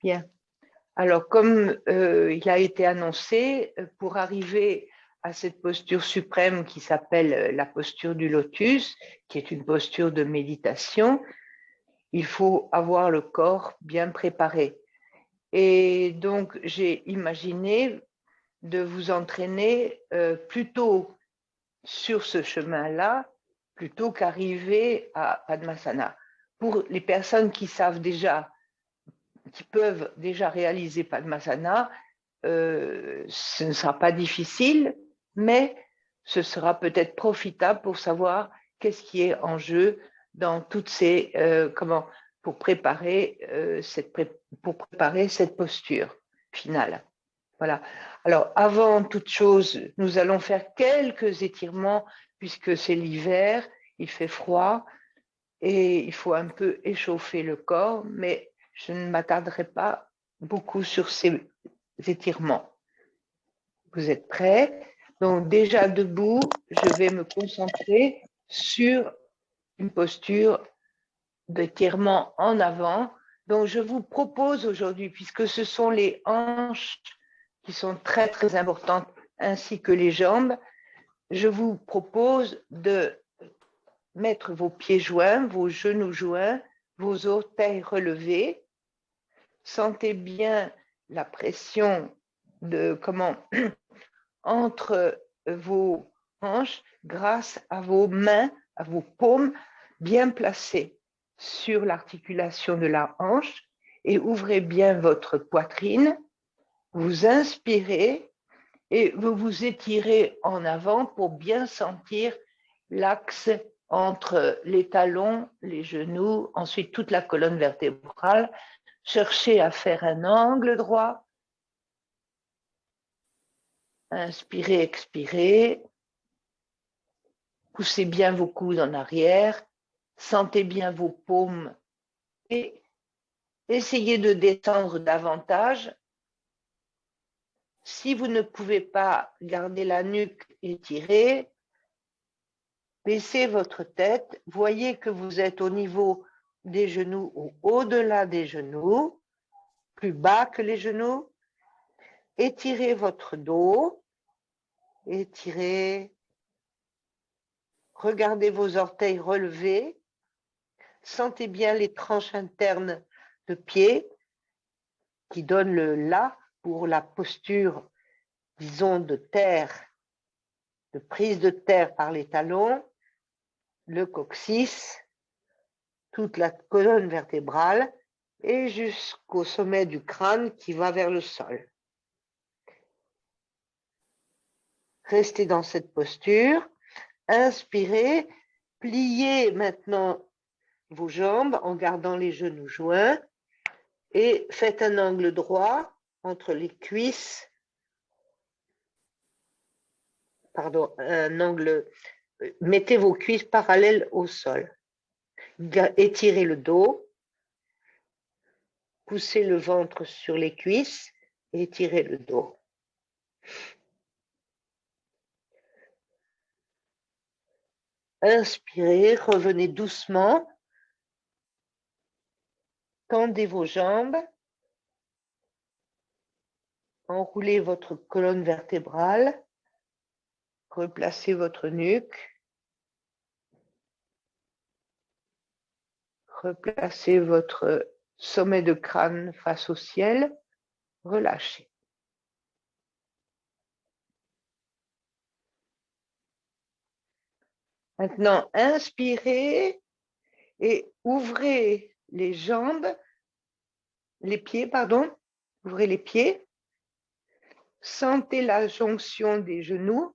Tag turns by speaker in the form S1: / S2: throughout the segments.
S1: Bien. Alors, comme il a été annoncé, pour arriver à cette posture suprême qui s'appelle la posture du lotus, qui est une posture de méditation, il faut avoir le corps bien préparé. Et donc, j'ai imaginé de vous entraîner plutôt sur ce chemin-là, plutôt qu'arriver à Padmasana. Pour les personnes qui savent déjà, qui peuvent déjà réaliser Padmasana, ce ne sera pas difficile, mais ce sera peut-être profitable pour savoir qu'est-ce qui est en jeu dans toutes ces pour préparer cette posture finale. Voilà. Alors, avant toute chose, nous allons faire quelques étirements puisque c'est l'hiver, il fait froid et il faut un peu échauffer le corps, mais je ne m'attarderai pas beaucoup sur ces étirements. Vous êtes prêts? Donc, déjà debout, je vais me concentrer sur une posture d'étirement en avant. Donc, je vous propose aujourd'hui, puisque ce sont les hanches qui sont très, très importantes, ainsi que les jambes, je vous propose de mettre vos pieds joints, vos genoux joints, vos orteils relevés. Sentez bien la pression entre vos hanches grâce à vos mains, à vos paumes bien placées sur l'articulation de la hanche et ouvrez bien votre poitrine. Vous inspirez et vous vous étirez en avant pour bien sentir l'axe entre les talons, les genoux, ensuite toute la colonne vertébrale. Cherchez à faire un angle droit. Inspirez, expirez. Poussez bien vos coudes en arrière. Sentez bien vos paumes et essayez de descendre davantage. Si vous ne pouvez pas garder la nuque étirée, baissez votre tête. Voyez que vous êtes au niveau des genoux ou au-delà des genoux, plus bas que les genoux. Étirez votre dos. Étirez. Regardez vos orteils relevés. Sentez bien les tranches internes de pied qui donnent le là pour la posture, disons, de terre, de prise de terre par les talons, le coccyx, toute la colonne vertébrale et jusqu'au sommet du crâne qui va vers le sol. Restez dans cette posture. Inspirez. Pliez maintenant vos jambes en gardant les genoux joints et faites un angle droit entre les cuisses. Pardon, un angle. Mettez vos cuisses parallèles au sol. Étirez le dos. Poussez le ventre sur les cuisses et étirez le dos. Inspirez, revenez doucement. Tendez vos jambes. Enroulez votre colonne vertébrale. Replacez votre nuque. Replacez votre sommet de crâne face au ciel. Relâchez. Maintenant, inspirez et ouvrez les jambes, les pieds, pardon. Ouvrez les pieds. Sentez la jonction des genoux.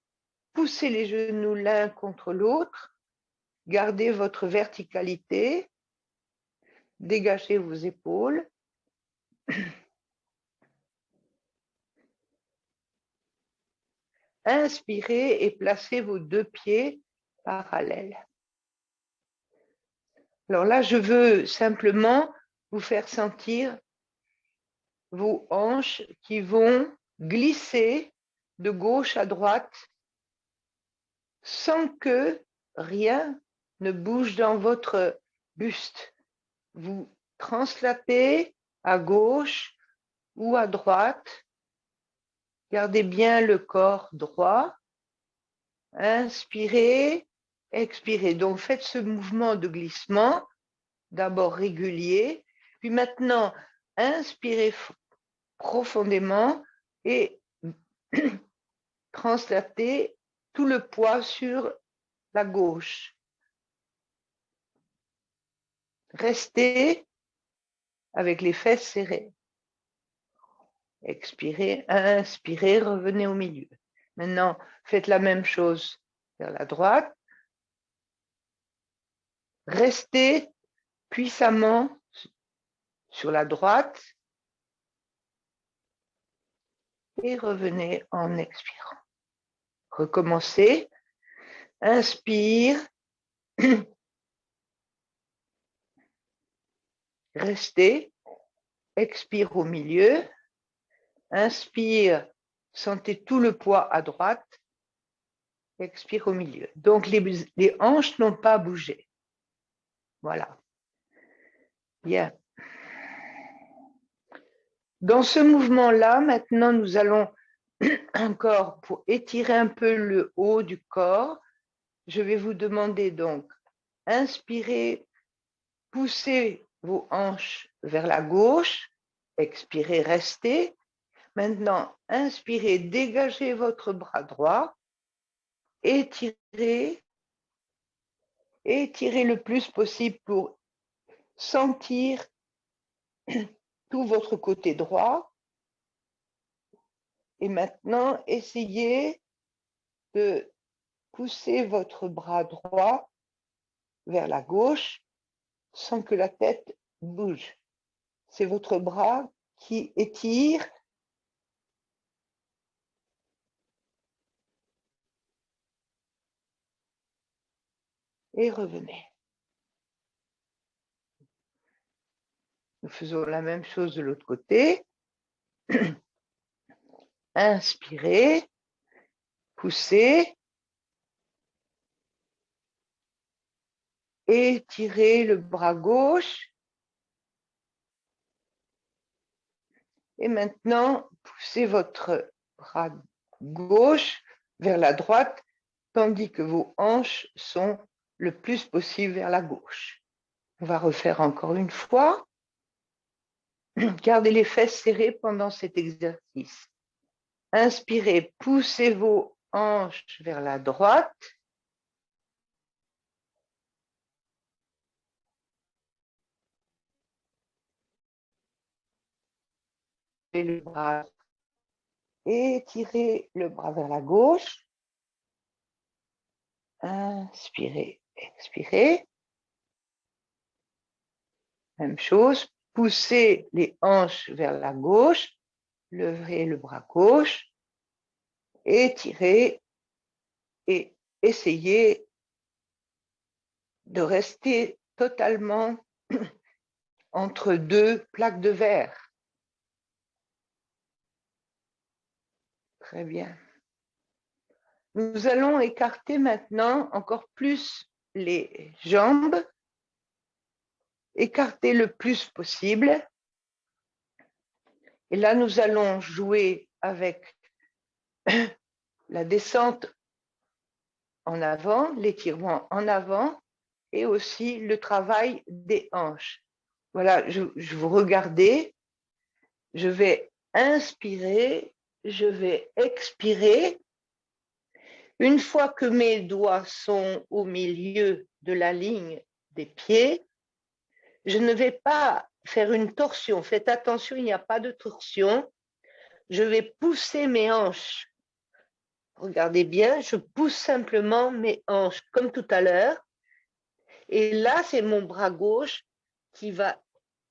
S1: Poussez les genoux l'un contre l'autre. Gardez votre verticalité. Dégagez vos épaules. Inspirez et placez vos deux pieds parallèles. Alors là, je veux simplement vous faire sentir vos hanches qui vont glisser de gauche à droite sans que rien ne bouge dans votre buste. Vous translatez à gauche ou à droite. Gardez bien le corps droit. Inspirez, expirez. Donc, faites ce mouvement de glissement, d'abord régulier, puis maintenant, inspirez profondément et translatez tout le poids sur la gauche. Restez avec les fesses serrées. Expirez, inspirez, revenez au milieu. Maintenant, faites la même chose vers la droite. Restez puissamment sur la droite et revenez en expirant. Recommencez. Inspire. Restez. Expire au milieu. Inspire. Sentez tout le poids à droite. Expire au milieu. Donc, les hanches n'ont pas bougé. Voilà. Bien. Dans ce mouvement-là, maintenant, nous allons encore, pour étirer un peu le haut du corps, je vais vous demander donc, inspirez, poussez vos hanches vers la gauche, expirez, restez. Maintenant, inspirez, dégagez votre bras droit, étirez, étirez le plus possible pour sentir tout votre côté droit. Et maintenant, essayez de pousser votre bras droit vers la gauche sans que la tête bouge. C'est votre bras qui étire et revenez. Nous faisons la même chose de l'autre côté. Inspirez, poussez, étirez le bras gauche. Et maintenant, poussez votre bras gauche vers la droite, tandis que vos hanches sont le plus possible vers la gauche. On va refaire encore une fois. Gardez les fesses serrées pendant cet exercice. Inspirez, poussez vos hanches vers la droite. Et le bras. Étirez le bras vers la gauche. Inspirez, expirez. Même chose. Poussez les hanches vers la gauche. Levez le bras gauche. Étirez et essayez de rester totalement entre deux plaques de verre. Très bien. Nous allons écarter maintenant encore plus les jambes. Écarter le plus possible. Et là, nous allons jouer avec la descente en avant, l'étirement en avant et aussi le travail des hanches. Voilà, je vous regardez, je vais inspirer, je vais expirer. Une fois que mes doigts sont au milieu de la ligne des pieds, je ne vais pas faire une torsion. Faites attention, il n'y a pas de torsion. Je vais pousser mes hanches. Regardez bien, je pousse simplement mes hanches comme tout à l'heure. Et là, c'est mon bras gauche qui va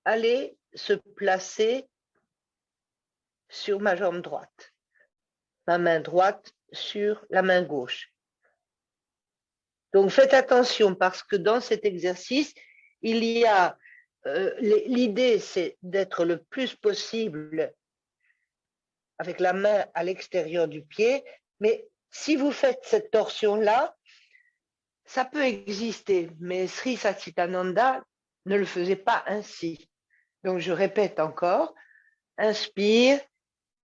S1: aller se placer sur ma jambe droite. Ma main droite sur la main gauche. Donc faites attention parce que dans cet exercice, il y a l'idée, c'est d'être le plus possible avec la main à l'extérieur du pied, mais si vous faites cette torsion-là, ça peut exister, mais Sri Satchitananda ne le faisait pas ainsi. Donc je répète encore, Inspire,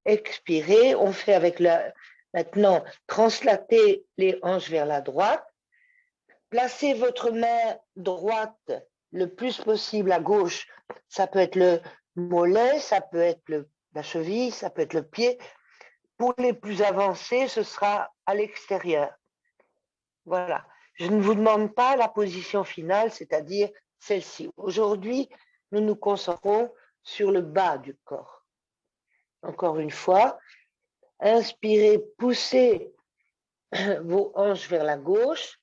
S1: expirez. On fait avec la... Maintenant, translatez les hanches vers la droite. Placez votre main droite le plus possible à gauche. Ça peut être le mollet, ça peut être la cheville, ça peut être le pied. Pour les plus avancés, ce sera à l'extérieur. Voilà. Je ne vous demande pas la position finale, c'est-à-dire celle-ci. Aujourd'hui, nous nous concentrons sur le bas du corps. Encore une fois, inspirez, poussez vos hanches vers la gauche,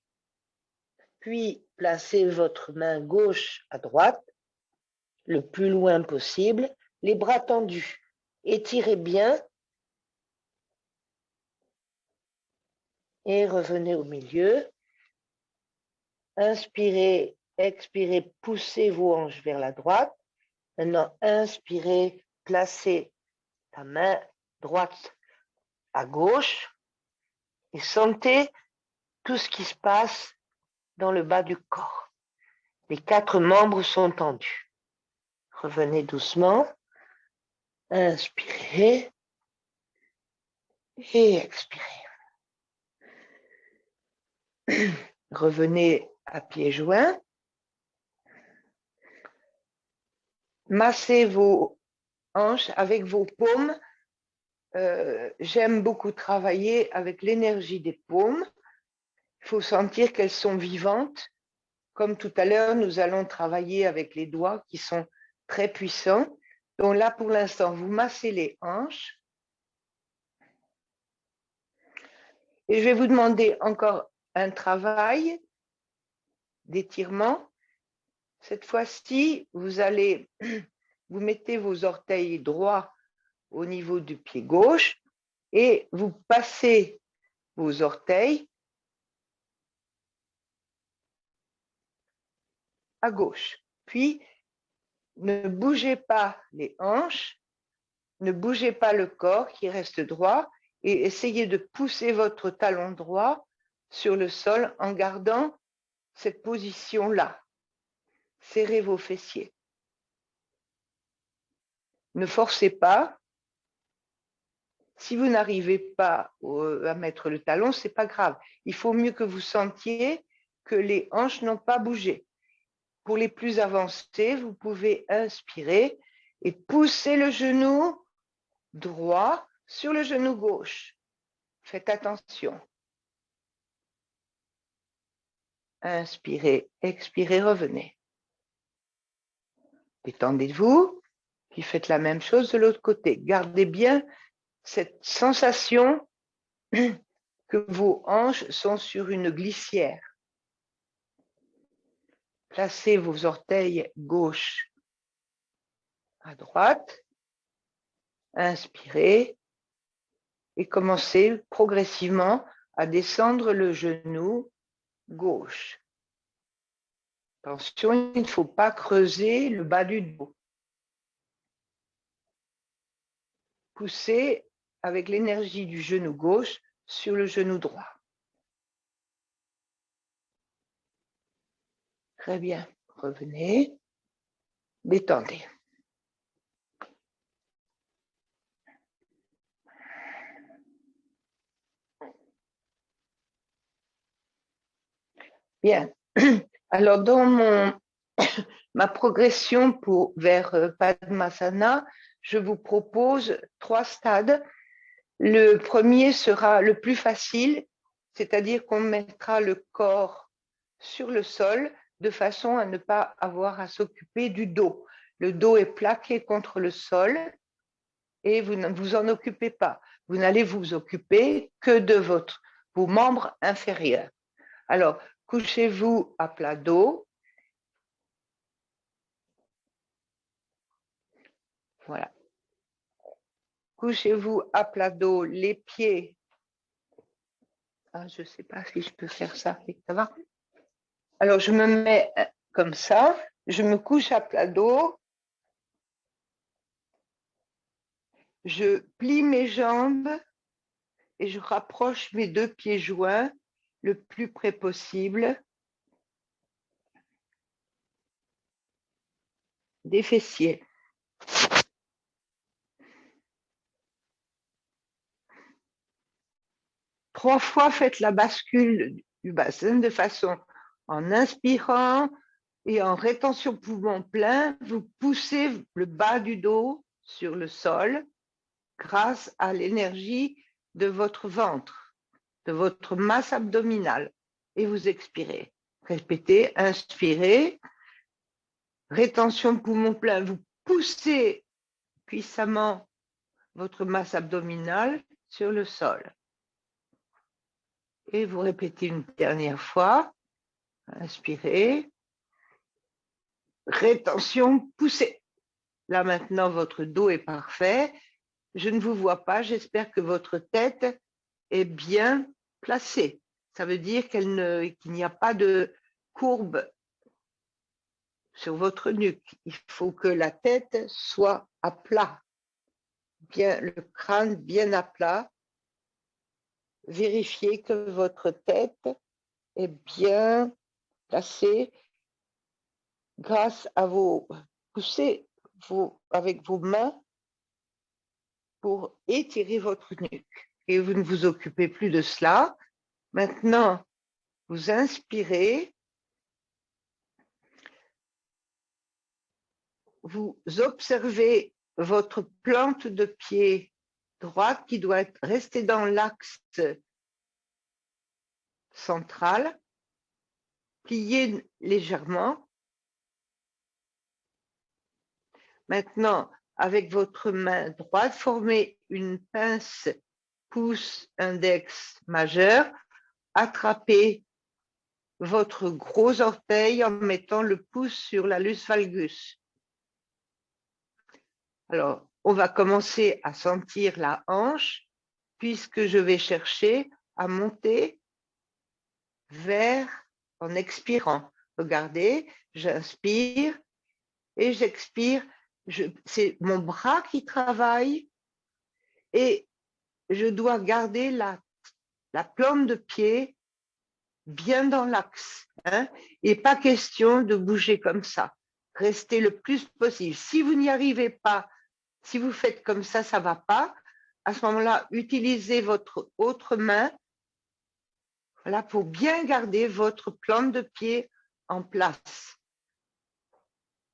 S1: puis placez votre main gauche à droite, le plus loin possible, les bras tendus. Étirez bien et revenez au milieu. Inspirez, expirez, poussez vos hanches vers la droite. Maintenant, inspirez, placez ta main droite à gauche et sentez tout ce qui se passe dans le bas du corps. Les 4 membres sont tendus. Revenez doucement. Inspirez et expirez. Revenez à pieds joints. Massez vos hanches avec vos paumes. J'aime beaucoup travailler avec l'énergie des paumes. Il faut sentir qu'elles sont vivantes. Comme tout à l'heure, nous allons travailler avec les doigts qui sont très puissants. Donc là, pour l'instant, vous massez les hanches. Et je vais vous demander encore un travail d'étirement. Cette fois-ci, vous mettez vos orteils droits au niveau du pied gauche et vous passez vos orteils à gauche. Puis, ne bougez pas les hanches, ne bougez pas le corps qui reste droit et essayez de pousser votre talon droit sur le sol en gardant cette position-là. Serrez vos fessiers. Ne forcez pas. Si vous n'arrivez pas à mettre le talon, ce n'est pas grave. Il faut mieux que vous sentiez que les hanches n'ont pas bougé. Pour les plus avancés, vous pouvez inspirer et pousser le genou droit sur le genou gauche. Faites attention. Inspirez, expirez, revenez. Détendez-vous, puis faites la même chose de l'autre côté. Gardez bien cette sensation que vos hanches sont sur une glissière. Placez vos orteils gauche à droite. Inspirez et commencez progressivement à descendre le genou gauche. Attention, il ne faut pas creuser le bas du dos. Poussez avec l'énergie du genou gauche sur le genou droit. Très bien. Revenez. Détendez. Bien. Alors, dans ma progression vers Padmasana, je vous propose 3 stades. Le premier sera le plus facile, c'est-à-dire qu'on mettra le corps sur le sol de façon à ne pas avoir à s'occuper du dos. Le dos est plaqué contre le sol et vous ne vous en occupez pas. Vous n'allez vous occuper que de vos membres inférieurs. Alors, couchez-vous à plat dos. Voilà. Couchez-vous à plat dos, les pieds. Ah, je ne sais pas si je peux faire ça. Ça va? Alors, je me mets comme ça. Je me couche à plat dos. Je plie mes jambes et je rapproche mes 2 pieds joints le plus près possible des fessiers. 3 fois, faites la bascule du bassin de façon en inspirant et en rétention poumon plein, vous poussez le bas du dos sur le sol grâce à l'énergie de votre ventre, de votre masse abdominale. Et vous expirez. Répétez, inspirez, rétention poumon plein, vous poussez puissamment votre masse abdominale sur le sol. Et vous répétez une dernière fois. Inspirez. Rétention, poussez. Là maintenant, votre dos est parfait. Je ne vous vois pas. J'espère que votre tête est bien placée. Ça veut dire qu'il n'y a pas de courbe sur votre nuque. Il faut que la tête soit à plat. Bien, le crâne bien à plat. Vérifiez que votre tête est bien placée grâce à vos poussez avec vos mains pour étirer votre nuque. Et vous ne vous occupez plus de cela. Maintenant, vous inspirez, vous observez votre plante de pied droite qui doit rester dans l'axe central, pliée légèrement. Maintenant, avec votre main droite, formez une pince pouce index majeur, attrapez votre gros orteil en mettant le pouce sur l'allus valgus. Alors, on va commencer à sentir la hanche puisque je vais chercher à monter vers en expirant. Regardez, j'inspire et j'expire. C'est mon bras qui travaille et je dois garder la plante de pied bien dans l'axe. Hein, et pas question de bouger comme ça. Restez le plus possible. Si vous n'y arrivez pas, si vous faites comme ça ne va pas. À ce moment-là, utilisez votre autre main voilà, pour bien garder votre plante de pied en place.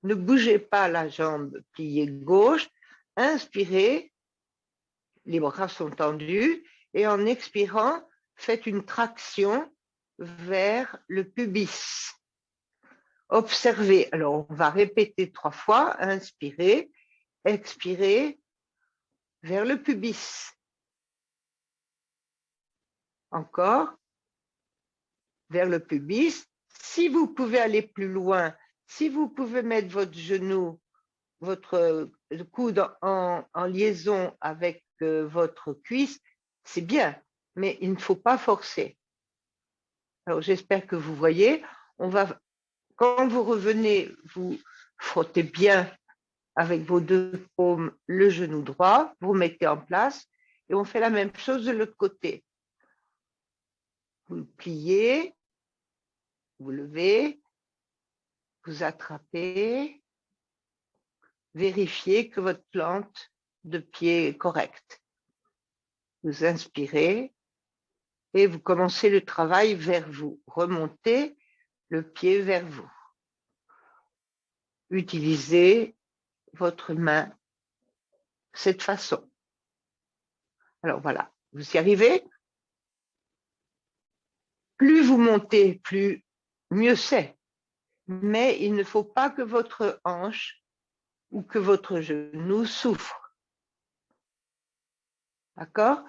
S1: Ne bougez pas la jambe pliée gauche. Inspirez, les bras sont tendus. Et en expirant, faites une traction vers le pubis. Observez. Alors, on va répéter 3 fois. Inspirez, expirez vers le pubis. Encore. Vers le pubis. Si vous pouvez aller plus loin, si vous pouvez mettre votre genou, votre coude en liaison avec votre cuisse, c'est bien, mais il ne faut pas forcer. Alors, j'espère que vous voyez. Quand vous revenez, vous frottez bien avec vos 2 paumes le genou droit, vous mettez en place et on fait la même chose de l'autre côté. Vous pliez, vous levez, vous attrapez, vérifiez que votre plante de pied est correcte. Vous inspirez et vous commencez le travail vers vous. Remontez le pied vers vous. Utilisez votre main de cette façon. Alors voilà, vous y arrivez. Plus vous montez, plus mieux c'est. Mais il ne faut pas que votre hanche ou que votre genou souffre. D'accord?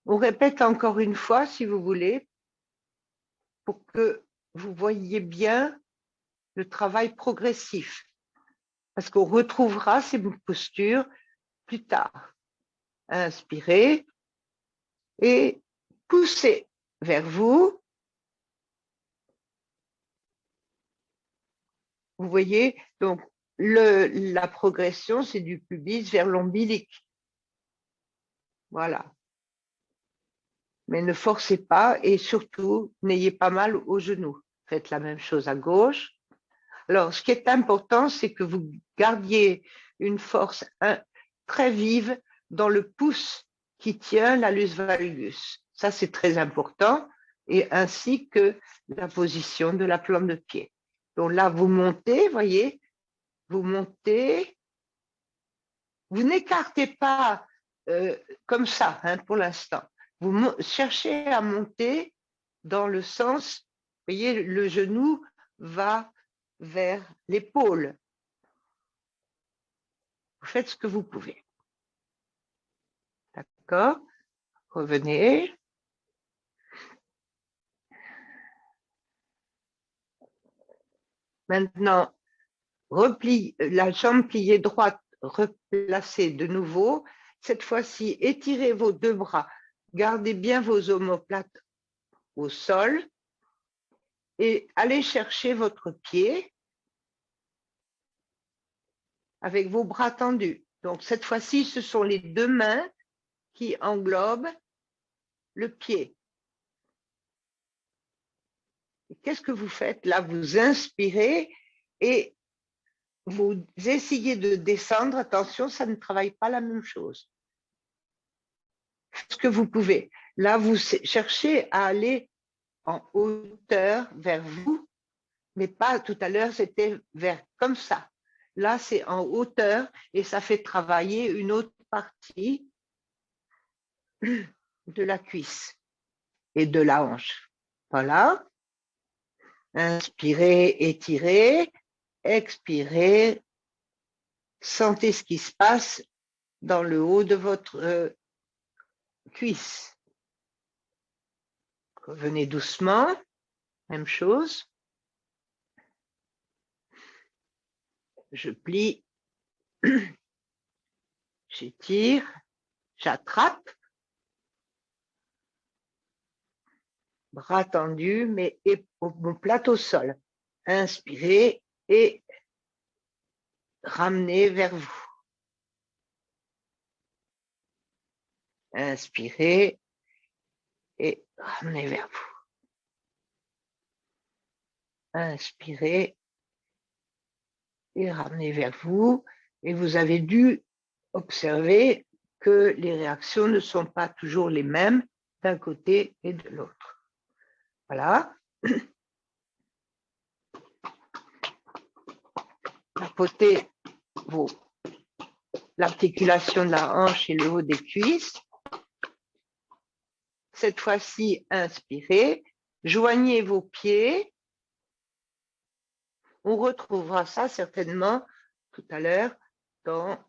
S1: On répète encore une fois, si vous voulez, pour que vous voyez bien le travail progressif. Parce qu'on retrouvera ces postures plus tard. Inspirez et poussez vers vous. Vous voyez, donc la progression, c'est du pubis vers l'ombilic. Voilà. Mais ne forcez pas et surtout, n'ayez pas mal aux genoux. Faites la même chose à gauche. Alors, ce qui est important, c'est que vous gardiez une force très vive dans le pouce qui tient l'allus valgus. Ça, c'est très important, et ainsi que la position de la plante de pied. Donc là, vous montez, voyez, vous montez, vous n'écartez pas comme ça hein, pour l'instant. Vous cherchez à monter dans le sens, vous voyez, le genou va vers l'épaule. Vous faites ce que vous pouvez. D'accord? Revenez. Maintenant, replie, la jambe pliée droite, replacée de nouveau. Cette fois-ci, étirez vos deux bras. Gardez bien vos omoplates au sol et allez chercher votre pied avec vos bras tendus. Donc, cette fois-ci, ce sont les deux mains qui englobent le pied. Qu'est-ce que vous faites? Là, vous inspirez et vous essayez de descendre. Attention, ça ne travaille pas la même chose. Ce que vous pouvez. Là, vous cherchez à aller en hauteur vers vous, mais pas tout à l'heure, c'était vers comme ça. Là, c'est en hauteur et ça fait travailler une autre partie de la cuisse et de la hanche. Voilà. Inspirez, étirez, expirez. Sentez ce qui se passe dans le haut de votre cuisse. Revenez doucement. Même chose. Je plie, j'étire, j'attrape. Bras tendus, mais omoplate au sol. Inspirez et ramenez vers vous. Inspirez et ramenez vers vous. Inspirez et ramenez vers vous. Et vous avez dû observer que les réactions ne sont pas toujours les mêmes d'un côté et de l'autre. Voilà. Tapotez l'articulation de la hanche et le haut des cuisses. Cette fois-ci, inspirez, joignez vos pieds. On retrouvera ça certainement tout à l'heure dans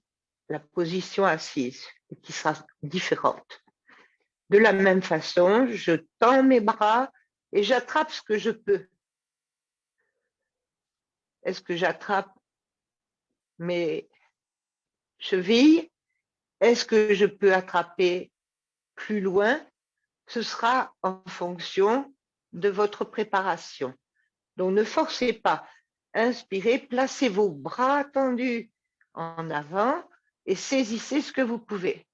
S1: la position assise, qui sera différente. De la même façon, je tends mes bras et j'attrape ce que je peux. Est-ce que j'attrape mes chevilles? Est-ce que je peux attraper plus loin? Ce sera en fonction de votre préparation. Donc, ne forcez pas. Inspirez, placez vos bras tendus en avant et saisissez ce que vous pouvez.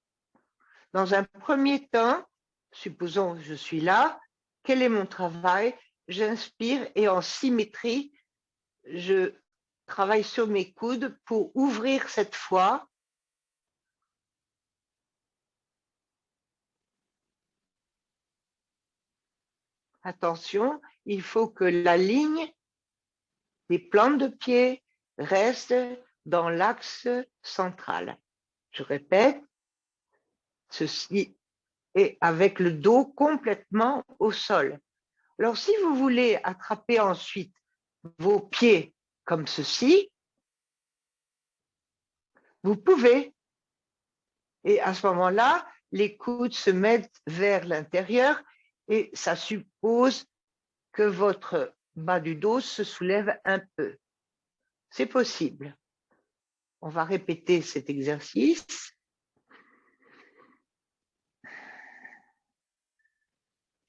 S1: Dans un premier temps, supposons que je suis là, quel est mon travail? J'inspire et en symétrie, je travaille sur mes coudes pour ouvrir cette fois. Attention, il faut que la ligne des plantes de pied reste dans l'axe central. Je répète, ceci est avec le dos complètement au sol. Alors, si vous voulez attraper ensuite vos pieds comme ceci, vous pouvez. Et à ce moment-là, les coudes se mettent vers l'intérieur et ça suppose que votre bas du dos se soulève un peu. C'est possible. On va répéter cet exercice.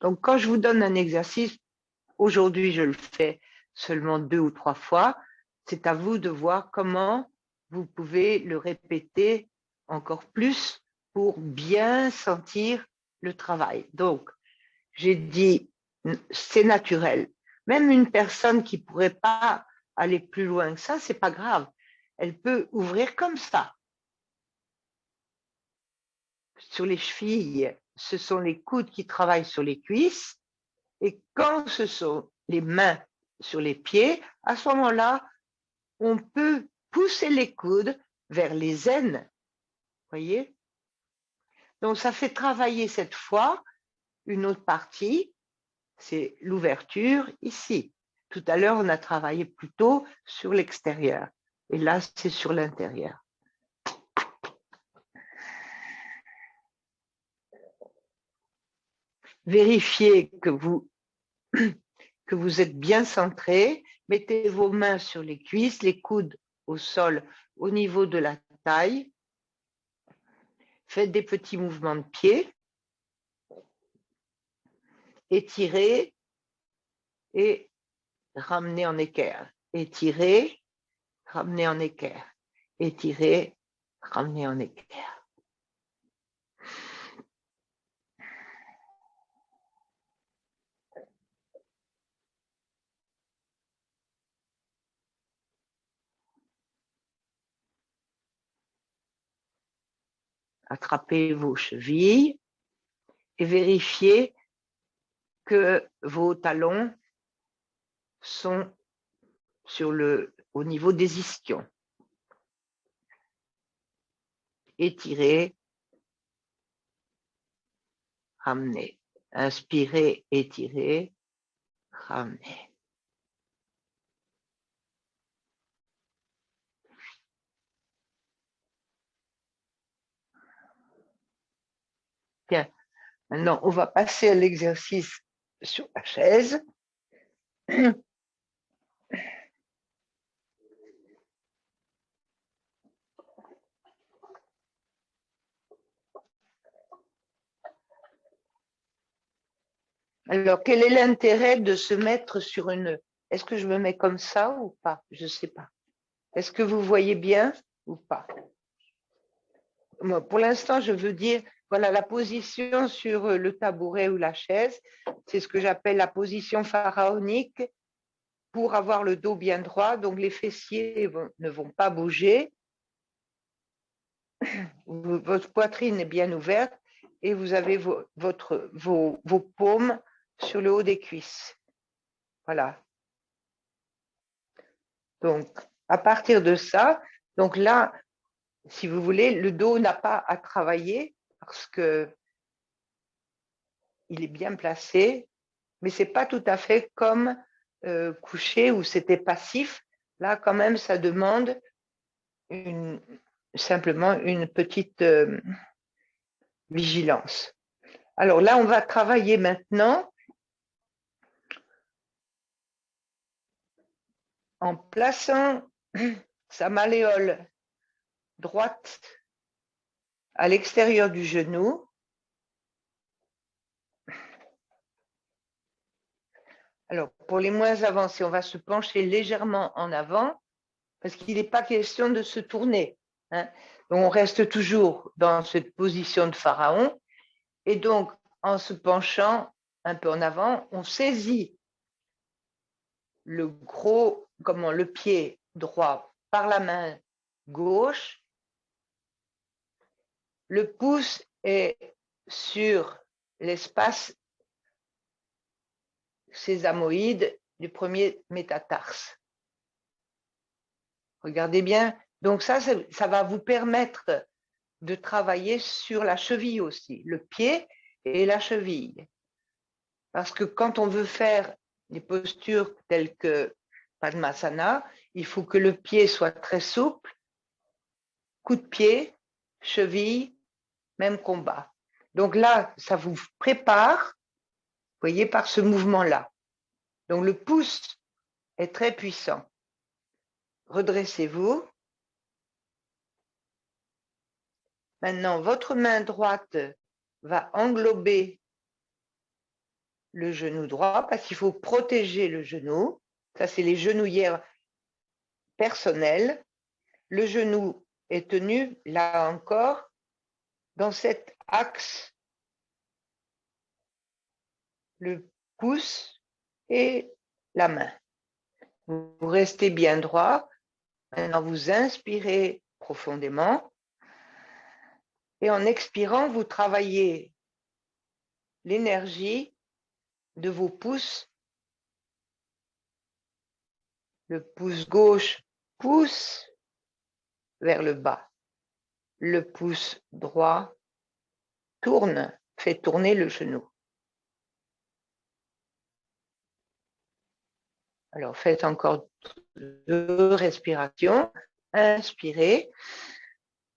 S1: Donc, quand je vous donne un exercice, aujourd'hui, je le fais seulement 2 ou 3 fois. C'est à vous de voir comment vous pouvez le répéter encore plus pour bien sentir le travail. Donc, j'ai dit, c'est naturel. Même une personne qui ne pourrait pas aller plus loin que ça, ce n'est pas grave. Elle peut ouvrir comme ça, sur les chevilles, ce sont les coudes qui travaillent sur les cuisses. Et quand ce sont les mains sur les pieds, à ce moment-là, on peut pousser les coudes vers les aines. Voyez? Donc, ça fait travailler cette fois une autre partie, c'est l'ouverture ici. Tout à l'heure, on a travaillé plutôt sur l'extérieur. Et là, c'est sur l'intérieur. Vérifiez que vous êtes bien centré. Mettez vos mains sur les cuisses, les coudes au sol au niveau de la taille. Faites des petits mouvements de pied. Étirez et ramenez en équerre. Étirez, ramenez en équerre. Étirez, ramenez en équerre. Attrapez vos chevilles et vérifiez que vos talons sont au niveau des ischions. Étirez, ramenez. Inspirez, étirez, ramenez. Bien, maintenant on va passer à l'exercice sur la chaise. Alors, quel est l'intérêt de se mettre sur une... Est-ce que je me mets comme ça ou pas? Je ne sais pas. Est-ce que vous voyez bien ou pas? Moi, pour l'instant, je veux dire, voilà, la position sur le tabouret ou la chaise, c'est ce que j'appelle la position pharaonique pour avoir le dos bien droit. Donc, les fessiers ne vont pas bouger. Votre poitrine est bien ouverte et vous avez vos paumes sur le haut des cuisses. Voilà. Donc, à partir de ça, donc là, si vous voulez, le dos n'a pas à travailler parce que il est bien placé, mais c'est pas tout à fait comme couché où c'était passif. Là, quand même, ça demande simplement une petite vigilance. Alors là, on va travailler maintenant en plaçant sa malléole droite à l'extérieur du genou. Alors, pour les moins avancés, on va se pencher légèrement en avant parce qu'il n'est pas question de se tourner. Hein. Donc, on reste toujours dans cette position de pharaon. Et donc, en se penchant un peu en avant, on saisit le pied droit par la main gauche. Le pouce est sur l'espace sésamoïde du premier métatarse. Regardez bien. Donc ça va vous permettre de travailler sur la cheville aussi, le pied et la cheville. Parce que quand on veut faire des postures telles que Padmasana, il faut que le pied soit très souple, coup de pied, cheville, même combat. Donc là, ça vous prépare, voyez, par ce mouvement-là. Donc le pouce est très puissant. Redressez-vous. Maintenant, votre main droite va englober le genou droit parce qu'il faut protéger le genou. Ça, c'est les genouillères personnelles. Le genou est tenu, là encore, dans cet axe, le pouce et la main. Vous restez bien droit. Maintenant, vous inspirez profondément. Et en expirant, vous travaillez l'énergie de vos pouces. Le pouce gauche pousse vers le bas. Le pouce droit tourne, fait tourner le genou. Alors, faites encore 2 respirations. Inspirez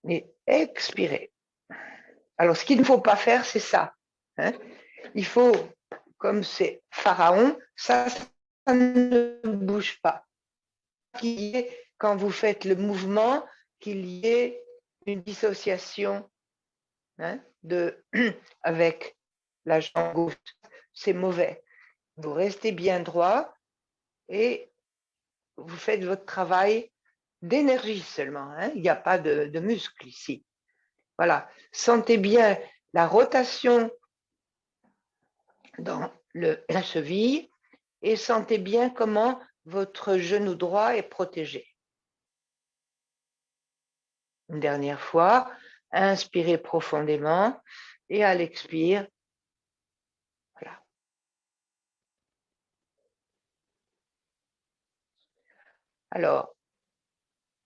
S1: et expirez. Alors, ce qu'il ne faut pas faire, c'est ça. Hein. Il faut, comme c'est Pharaon, ça ne bouge pas. Quand vous faites le mouvement, qu'il y ait une dissociation avec la jambe gauche. C'est mauvais. Vous restez bien droit et vous faites votre travail d'énergie seulement. Il n'y a pas de muscle ici. Voilà. Sentez bien la rotation dans la cheville et sentez bien comment votre genou droit est protégé. Une dernière fois, inspirez profondément et à l'expire, voilà. Alors,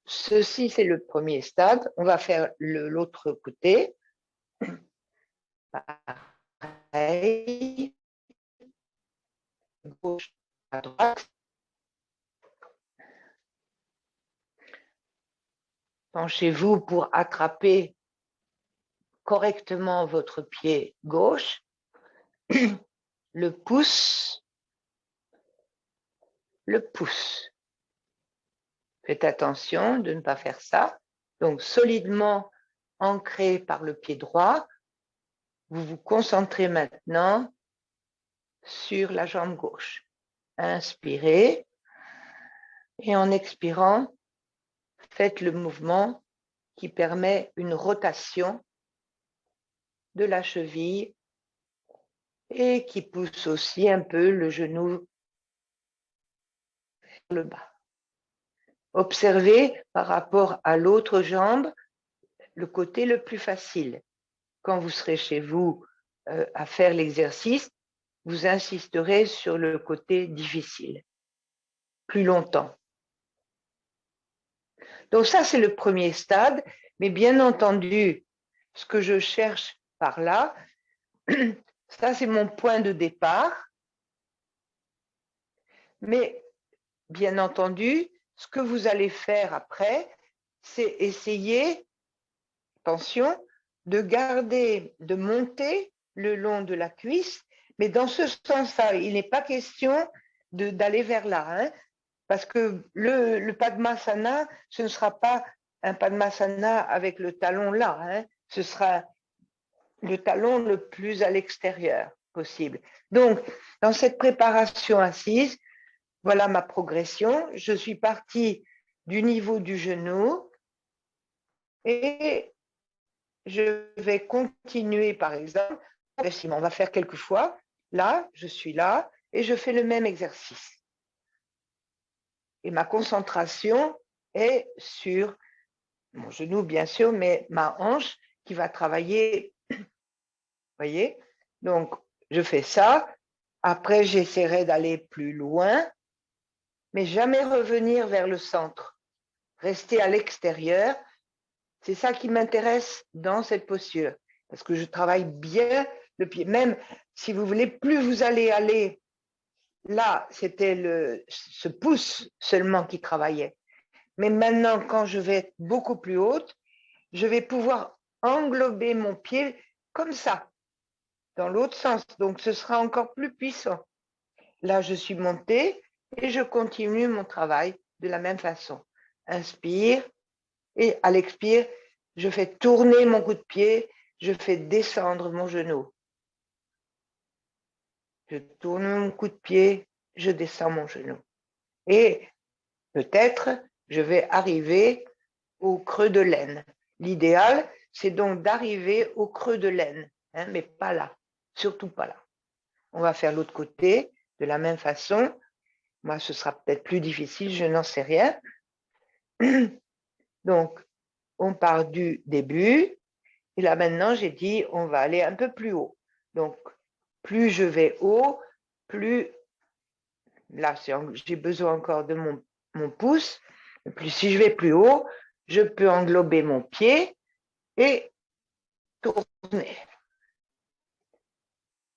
S1: ceci, c'est le premier stade. On va faire l'autre côté. Pareil. Gauche à droite. Penchez-vous pour attraper correctement votre pied gauche. Le pouce. Le pouce. Faites attention de ne pas faire ça. Donc, solidement ancré par le pied droit, vous vous concentrez maintenant sur la jambe gauche. Inspirez et en expirant, faites le mouvement qui permet une rotation de la cheville et qui pousse aussi un peu le genou vers le bas. Observez par rapport à l'autre jambe le côté le plus facile. Quand vous serez chez vous à faire l'exercice, vous insisterez sur le côté difficile, plus longtemps. Donc ça, c'est le premier stade, mais bien entendu, ce que je cherche par là, ça, c'est mon point de départ, mais bien entendu, ce que vous allez faire après, c'est essayer, attention, de garder, de monter le long de la cuisse, mais dans ce sens-là, il n'est pas question d'aller vers là, hein, parce que le Padmasana, ce ne sera pas un Padmasana avec le talon là, hein, ce sera le talon le plus à l'extérieur possible. Donc, dans cette préparation assise, voilà ma progression. Je suis partie du niveau du genou et je vais continuer, par exemple, on va faire quelques fois. Là, je suis là et je fais le même exercice. Et ma concentration est sur mon genou, bien sûr, mais ma hanche qui va travailler. Vous voyez? Donc, je fais ça. Après, j'essaierai d'aller plus loin, mais jamais revenir vers le centre. Rester à l'extérieur. C'est ça qui m'intéresse dans cette posture, parce que je travaille bien le pied. Même si vous voulez, plus vous allez aller, là, c'était ce pouce seulement qui travaillait. Mais maintenant, quand je vais être beaucoup plus haute, je vais pouvoir englober mon pied comme ça, dans l'autre sens. Donc, ce sera encore plus puissant. Là, je suis montée et je continue mon travail de la même façon. Inspire et à l'expire, je fais tourner mon coup de pied, je fais descendre mon genou. Je tourne mon coup de pied, je descends mon genou. Et peut-être, je vais arriver au creux de l'aine. L'idéal, c'est donc d'arriver au creux de l'aine, hein, mais pas là, surtout pas là. On va faire l'autre côté de la même façon. Moi, ce sera peut-être plus difficile, je n'en sais rien. Donc, on part du début. Et là, maintenant, j'ai dit, on va aller un peu plus haut. Donc, plus je vais haut, plus, là j'ai besoin encore de mon pouce, et puis si je vais plus haut, je peux englober mon pied et tourner.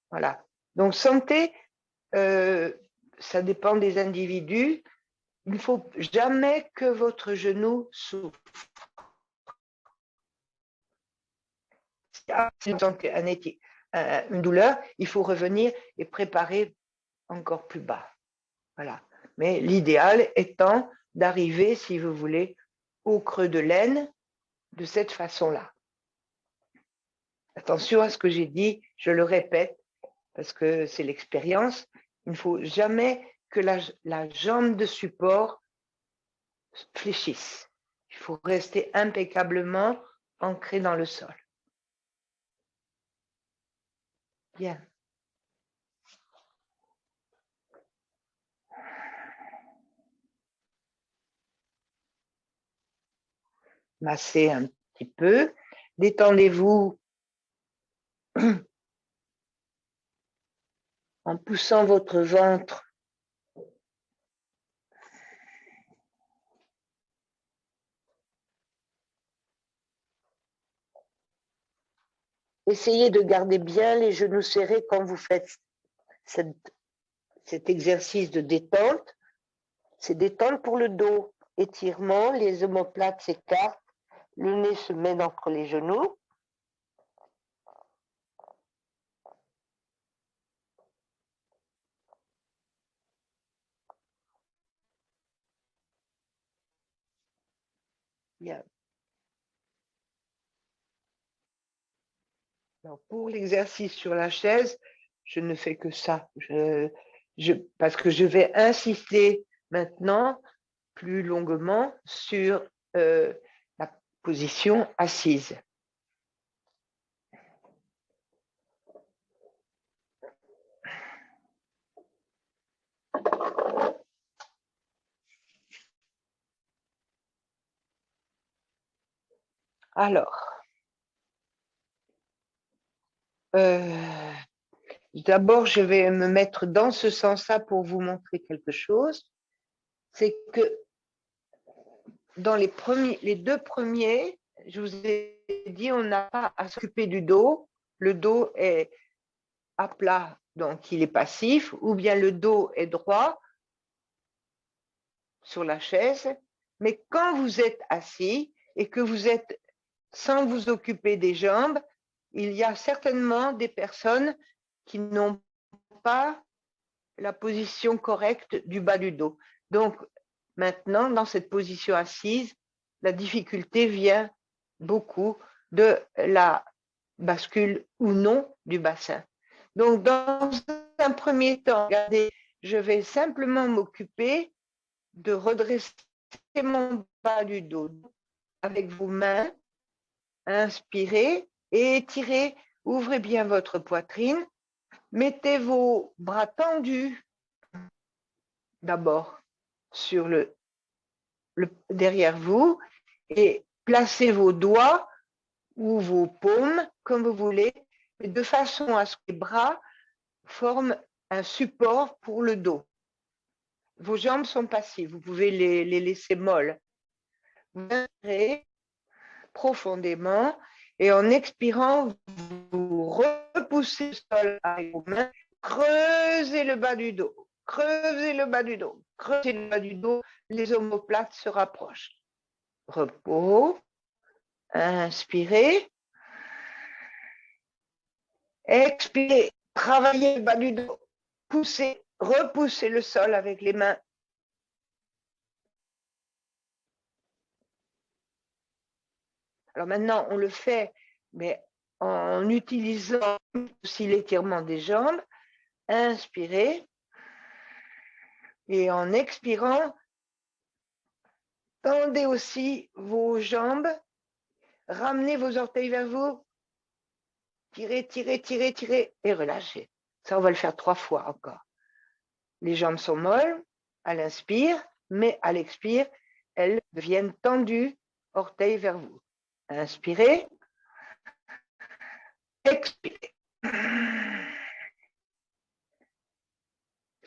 S1: Voilà. Donc sentez, ça dépend des individus, il ne faut jamais que votre genou souffre. Si vous sentez une douleur, il faut revenir et préparer encore plus bas. Voilà. Mais l'idéal étant d'arriver, si vous voulez, au creux de l'aine de cette façon-là. Attention à ce que j'ai dit, je le répète, parce que c'est l'expérience. Il ne faut jamais que la jambe de support fléchisse. Il faut rester impeccablement ancré dans le sol. Bien. Massez un petit peu. Détendez-vous en poussant votre ventre essayez de garder bien les genoux serrés quand vous faites cet exercice de détente. C'est détente pour le dos. Étirement, les omoplates s'écartent, le nez se met entre les genoux. Bien. Alors, pour l'exercice sur la chaise, je ne fais que ça. Parce que je vais insister maintenant plus longuement sur la position assise. Alors, d'abord, je vais me mettre dans ce sens-là pour vous montrer quelque chose. C'est que dans les deux premiers, je vous ai dit, on n'a pas à s'occuper du dos. Le dos est à plat, donc il est passif, ou bien le dos est droit sur la chaise. Mais quand vous êtes assis et que vous êtes sans vous occuper des jambes, il y a certainement des personnes qui n'ont pas la position correcte du bas du dos. Donc, maintenant, dans cette position assise, la difficulté vient beaucoup de la bascule ou non du bassin. Donc, dans un premier temps, regardez, je vais simplement m'occuper de redresser mon bas du dos avec vos mains. Inspirez et étirez, ouvrez bien votre poitrine. Mettez vos bras tendus d'abord sur derrière vous et placez vos doigts ou vos paumes, comme vous voulez, de façon à ce que les bras forment un support pour le dos. Vos jambes sont passives, vous pouvez les laisser molles. Vous inspirez profondément et en expirant, vous repoussez le sol avec vos mains, creusez le bas du dos, creusez le bas du dos, creusez le bas du dos, les omoplates se rapprochent. Repos, inspirez, expirez, travaillez le bas du dos, poussez, repoussez le sol avec les mains. Alors maintenant, on le fait, mais en utilisant aussi l'étirement des jambes. Inspirez et en expirant, tendez aussi vos jambes, ramenez vos orteils vers vous, tirez, tirez, tirez, tirez et relâchez. Ça, on va le faire 3 fois encore. Les jambes sont molles à l'inspire, mais à l'expire, elles deviennent tendues, orteils vers vous. Inspirez, expirez.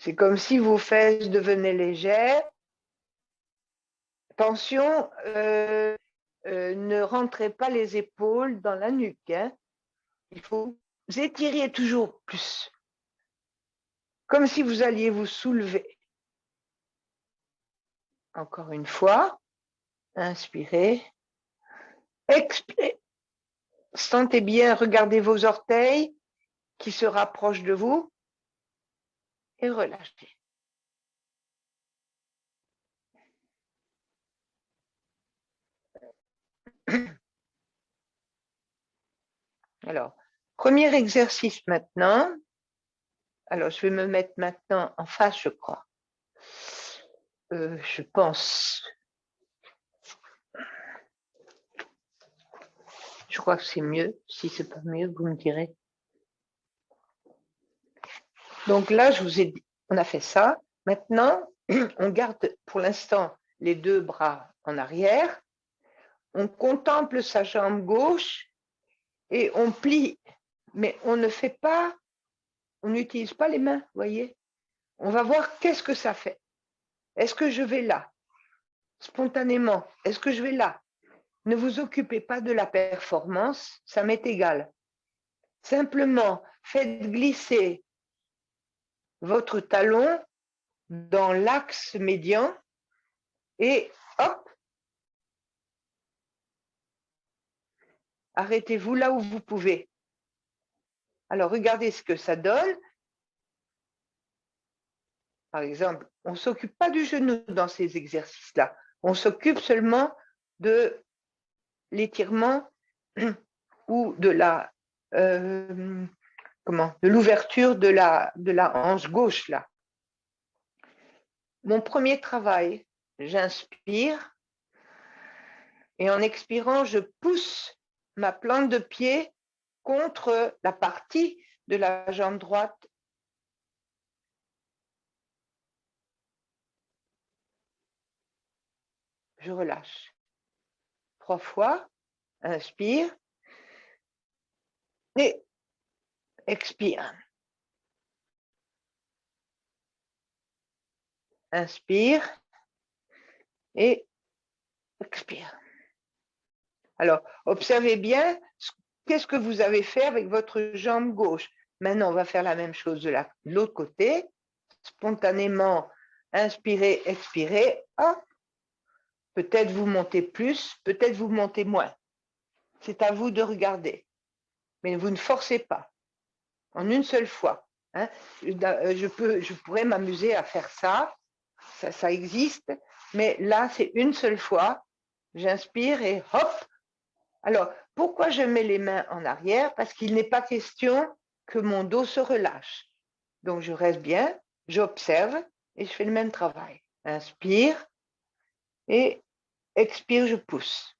S1: C'est comme si vos fesses devenaient légères. Attention, ne rentrez pas les épaules dans la nuque. Hein. Il faut vous étirer toujours plus. Comme si vous alliez vous soulever. Encore une fois. Inspirez. Expirez. Sentez bien, regardez vos orteils qui se rapprochent de vous et relâchez. Alors, premier exercice maintenant. Alors, je vais me mettre maintenant en face, je crois. Je pense. Je crois que c'est mieux. Si c'est pas mieux, vous me direz. Donc là, je vous ai dit, on a fait ça. Maintenant, on garde pour l'instant les deux bras en arrière. On contemple sa jambe gauche et on plie. Mais on ne fait pas, on n'utilise pas les mains, vous voyez. On va voir qu'est-ce que ça fait. Est-ce que je vais là? Spontanément, est-ce que je vais là? Ne vous occupez pas de la performance, ça m'est égal. Simplement, faites glisser votre talon dans l'axe médian et hop, arrêtez-vous là où vous pouvez. Alors, regardez ce que ça donne. Par exemple, on ne s'occupe pas du genou dans ces exercices-là. On s'occupe seulement de l'étirement ou de la de l'ouverture de la hanche gauche là. Mon premier travail, j'inspire et en expirant, je pousse ma plante de pied contre la partie de la jambe droite. Je relâche. 3 fois, inspire et expire. Inspire et expire. Alors, observez bien qu'est-ce que vous avez fait avec votre jambe gauche. Maintenant, on va faire la même chose de l'autre côté. Spontanément, inspirez, expirez. Hop. Peut-être vous montez plus, peut-être vous montez moins. C'est à vous de regarder. Mais vous ne forcez pas. En une seule fois. Hein. Je pourrais m'amuser à faire ça. Ça existe. Mais là, c'est une seule fois. J'inspire et hop. Alors, pourquoi je mets les mains en arrière? Parce qu'il n'est pas question que mon dos se relâche. Donc, je reste bien, j'observe et je fais le même travail. Inspire et expire, je pousse.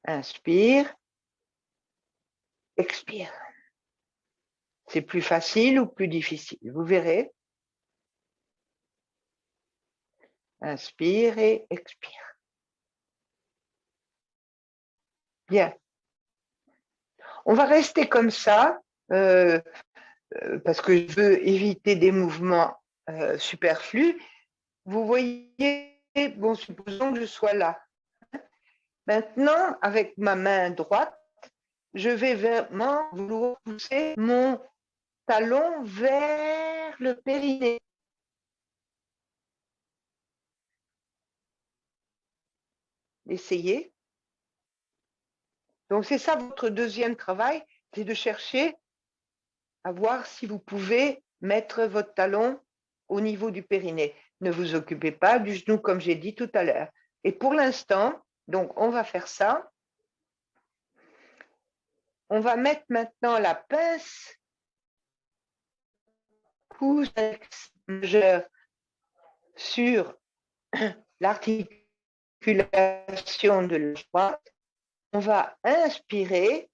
S1: Inspire, expire. C'est plus facile ou plus difficile? Vous verrez. Inspire et expire. Bien. On va rester comme ça parce que je veux éviter des mouvements superflus. Vous voyez, bon, supposons que je sois là. Maintenant, avec ma main droite, je vais vraiment vouloir pousser mon talon vers le périnée. Essayez. Donc, c'est ça votre deuxième travail, c'est de chercher à voir si vous pouvez mettre votre talon au niveau du périnée. Ne vous occupez pas du genou comme j'ai dit tout à l'heure. Et pour l'instant, donc on va faire ça. On va mettre maintenant la pince pouce majeur sur l'articulation de la droite. On va inspirer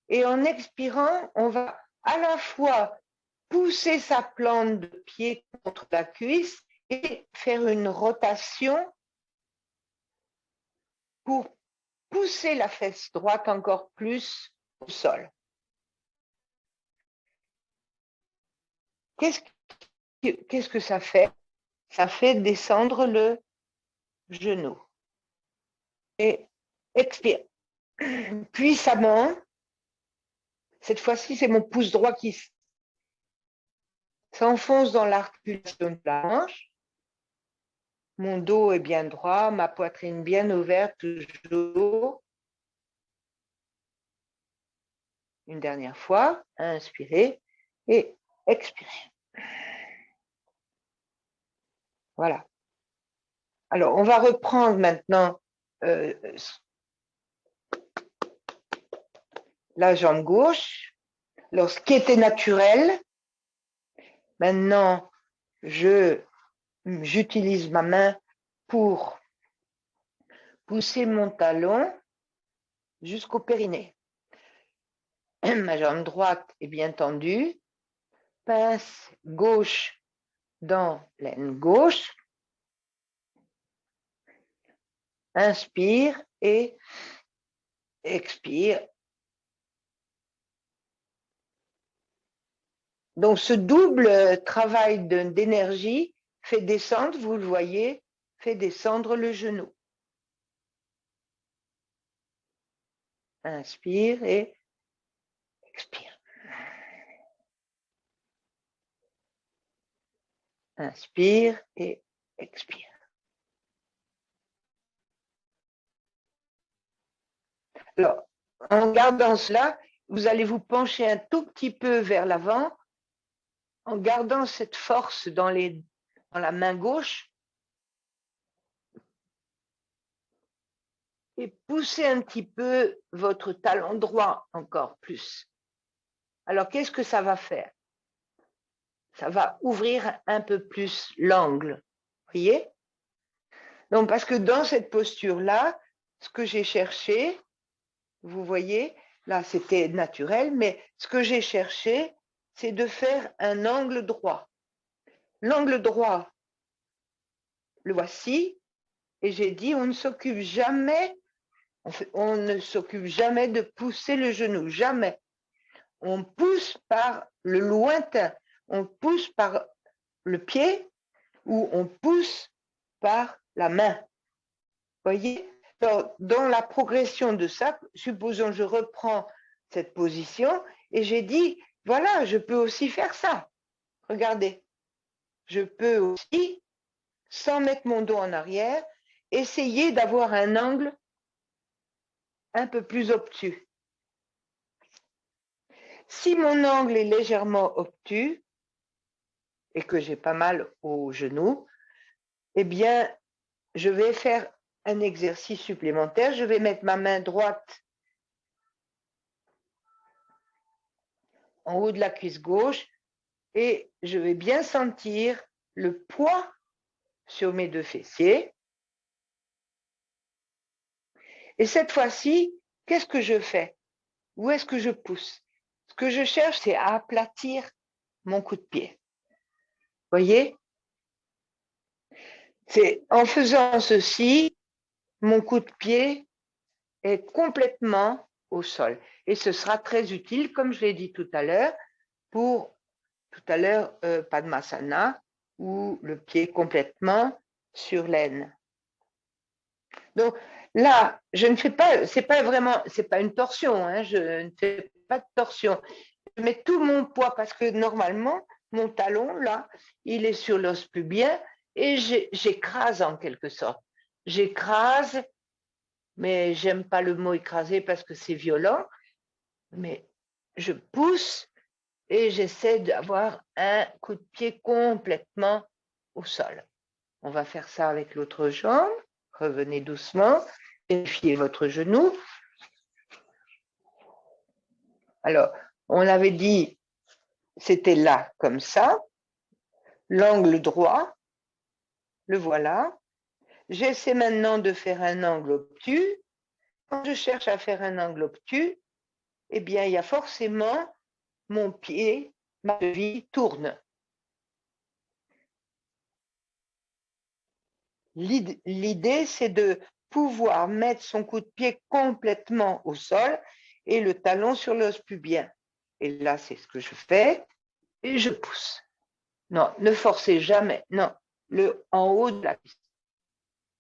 S1: et en expirant, on va à la fois pousser sa plante de pied contre la cuisse et faire une rotation pour pousser la fesse droite encore plus au sol. qu'est-ce que ça fait? Ça fait descendre le genou. Et expire. Puissamment. Cette fois-ci, c'est mon pouce droit qui s'enfonce dans l'articulation de la hanche. Mon dos est bien droit, ma poitrine bien ouverte, toujours. Une dernière fois, inspirez et expirez. Voilà. Alors, on va reprendre maintenant la jambe gauche. Alors, ce qui était naturel, maintenant, j'utilise ma main pour pousser mon talon jusqu'au périnée. Ma jambe droite est bien tendue, pince gauche dans l'aine gauche, inspire et expire. Donc ce double travail d'énergie fait descendre, vous le voyez, fait descendre le genou. Inspire et expire. Inspire et expire. Alors, en gardant cela, vous allez vous pencher un tout petit peu vers l'avant, en gardant cette force dans la main gauche, et poussez un petit peu votre talon droit encore plus. Alors, qu'est-ce que ça va faire? Ça va ouvrir un peu plus l'angle. Voyez? Donc, parce que dans cette posture-là, ce que j'ai cherché, vous voyez, là c'était naturel, mais ce que j'ai cherché, c'est de faire un angle droit. L'angle droit, le voici, et j'ai dit on ne s'occupe jamais, on ne s'occupe jamais de pousser le genou, jamais. On pousse par le lointain, on pousse par le pied ou on pousse par la main. Voyez? Alors, dans la progression de ça, supposons je reprends cette position et j'ai dit, voilà, je peux aussi faire ça. Regardez, je peux aussi, sans mettre mon dos en arrière, essayer d'avoir un angle un peu plus obtus. Si mon angle est légèrement obtus et que j'ai pas mal au genou, eh bien, je vais faire un exercice supplémentaire. Je vais mettre ma main droite en haut de la cuisse gauche et je vais bien sentir le poids sur mes deux fessiers. Et cette fois-ci, qu'est-ce que je fais? Où est-ce que je pousse? Ce que je cherche, c'est à aplatir mon coup de pied. Voyez? C'est en faisant ceci, mon coup de pied est complètement au sol. Et ce sera très utile, comme je l'ai dit tout à l'heure, pour Padmasana, où le pied est complètement sur l'aine. Donc là, je ne fais pas, c'est pas une torsion, hein, je ne fais pas de torsion. Je mets tout mon poids parce que normalement, mon talon, là, il est sur l'os pubien et j'écrase en quelque sorte. J'écrase, mais j'aime pas le mot écraser parce que c'est violent, mais je pousse et j'essaie d'avoir un coup de pied complètement au sol. On va faire ça avec l'autre jambe. Revenez doucement, vérifiez votre genou. Alors, on avait dit, c'était là, comme ça. L'angle droit, le voilà. J'essaie maintenant de faire un angle obtus. Quand je cherche à faire un angle obtus, eh bien, il y a forcément mon pied, ma cheville tourne. L'idée, c'est de pouvoir mettre son coup de pied complètement au sol et le talon sur l'os pubien. Et là, c'est ce que je fais et je pousse. Non, ne forcez jamais. Non, en haut de la cuisse.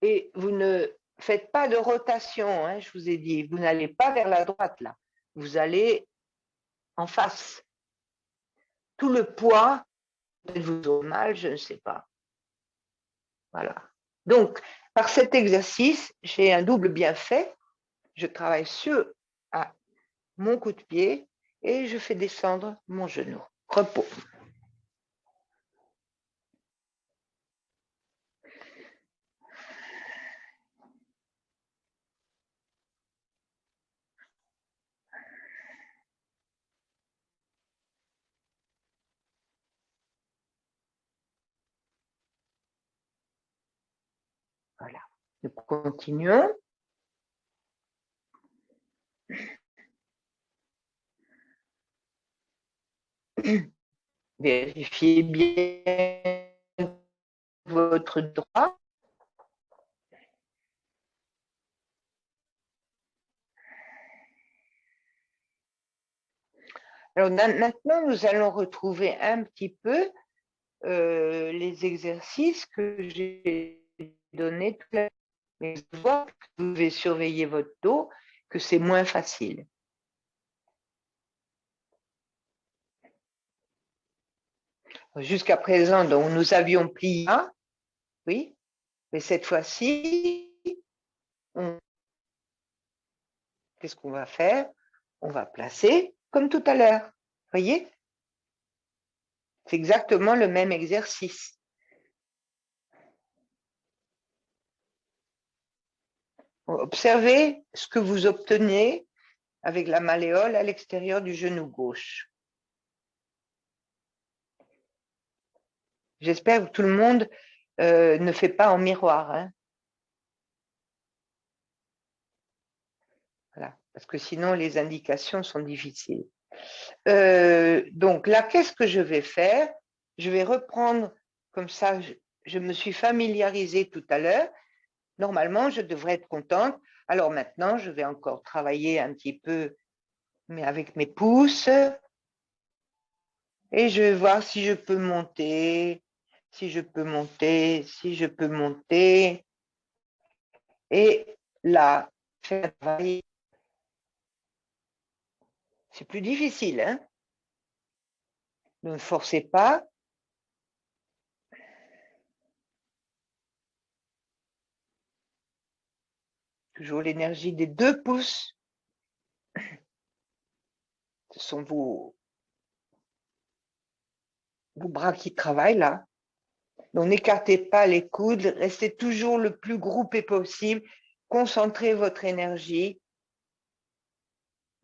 S1: Et vous ne faites pas de rotation, hein, je vous ai dit. Vous n'allez pas vers la droite, là. Vous allez en face. Tout le poids, peut-être vous aurez mal, je ne sais pas. Voilà. Donc, par cet exercice, j'ai un double bienfait. Je travaille sur mon coup de pied et je fais descendre mon genou. Repos. Voilà. Nous continuons. Vérifiez bien votre droit. Alors maintenant, nous allons retrouver un petit peu les exercices que j'ai donnés tout à l'heure. Mais je vois que vous devez surveiller votre dos, que c'est moins facile. Jusqu'à présent, donc, nous avions plié, oui, mais cette fois-ci, qu'est-ce qu'on va faire? On va placer comme tout à l'heure. Voyez? C'est exactement le même exercice. Observez ce que vous obtenez avec la malléole à l'extérieur du genou gauche. J'espère que tout le monde ne fait pas en miroir. Hein. Voilà, parce que sinon les indications sont difficiles. Donc là, qu'est-ce que je vais faire? Je vais reprendre comme ça, je me suis familiarisée tout à l'heure. Normalement, je devrais être contente. Alors maintenant, je vais encore travailler un petit peu, mais avec mes pouces. Et je vais voir si je peux monter, si je peux monter, si je peux monter. Et là, faire travailler. C'est plus difficile, hein? Ne forcez pas. Toujours l'énergie des 2 pouces. Ce sont vos bras qui travaillent là. Donc n'écartez pas les coudes, restez toujours le plus groupé possible. Concentrez votre énergie.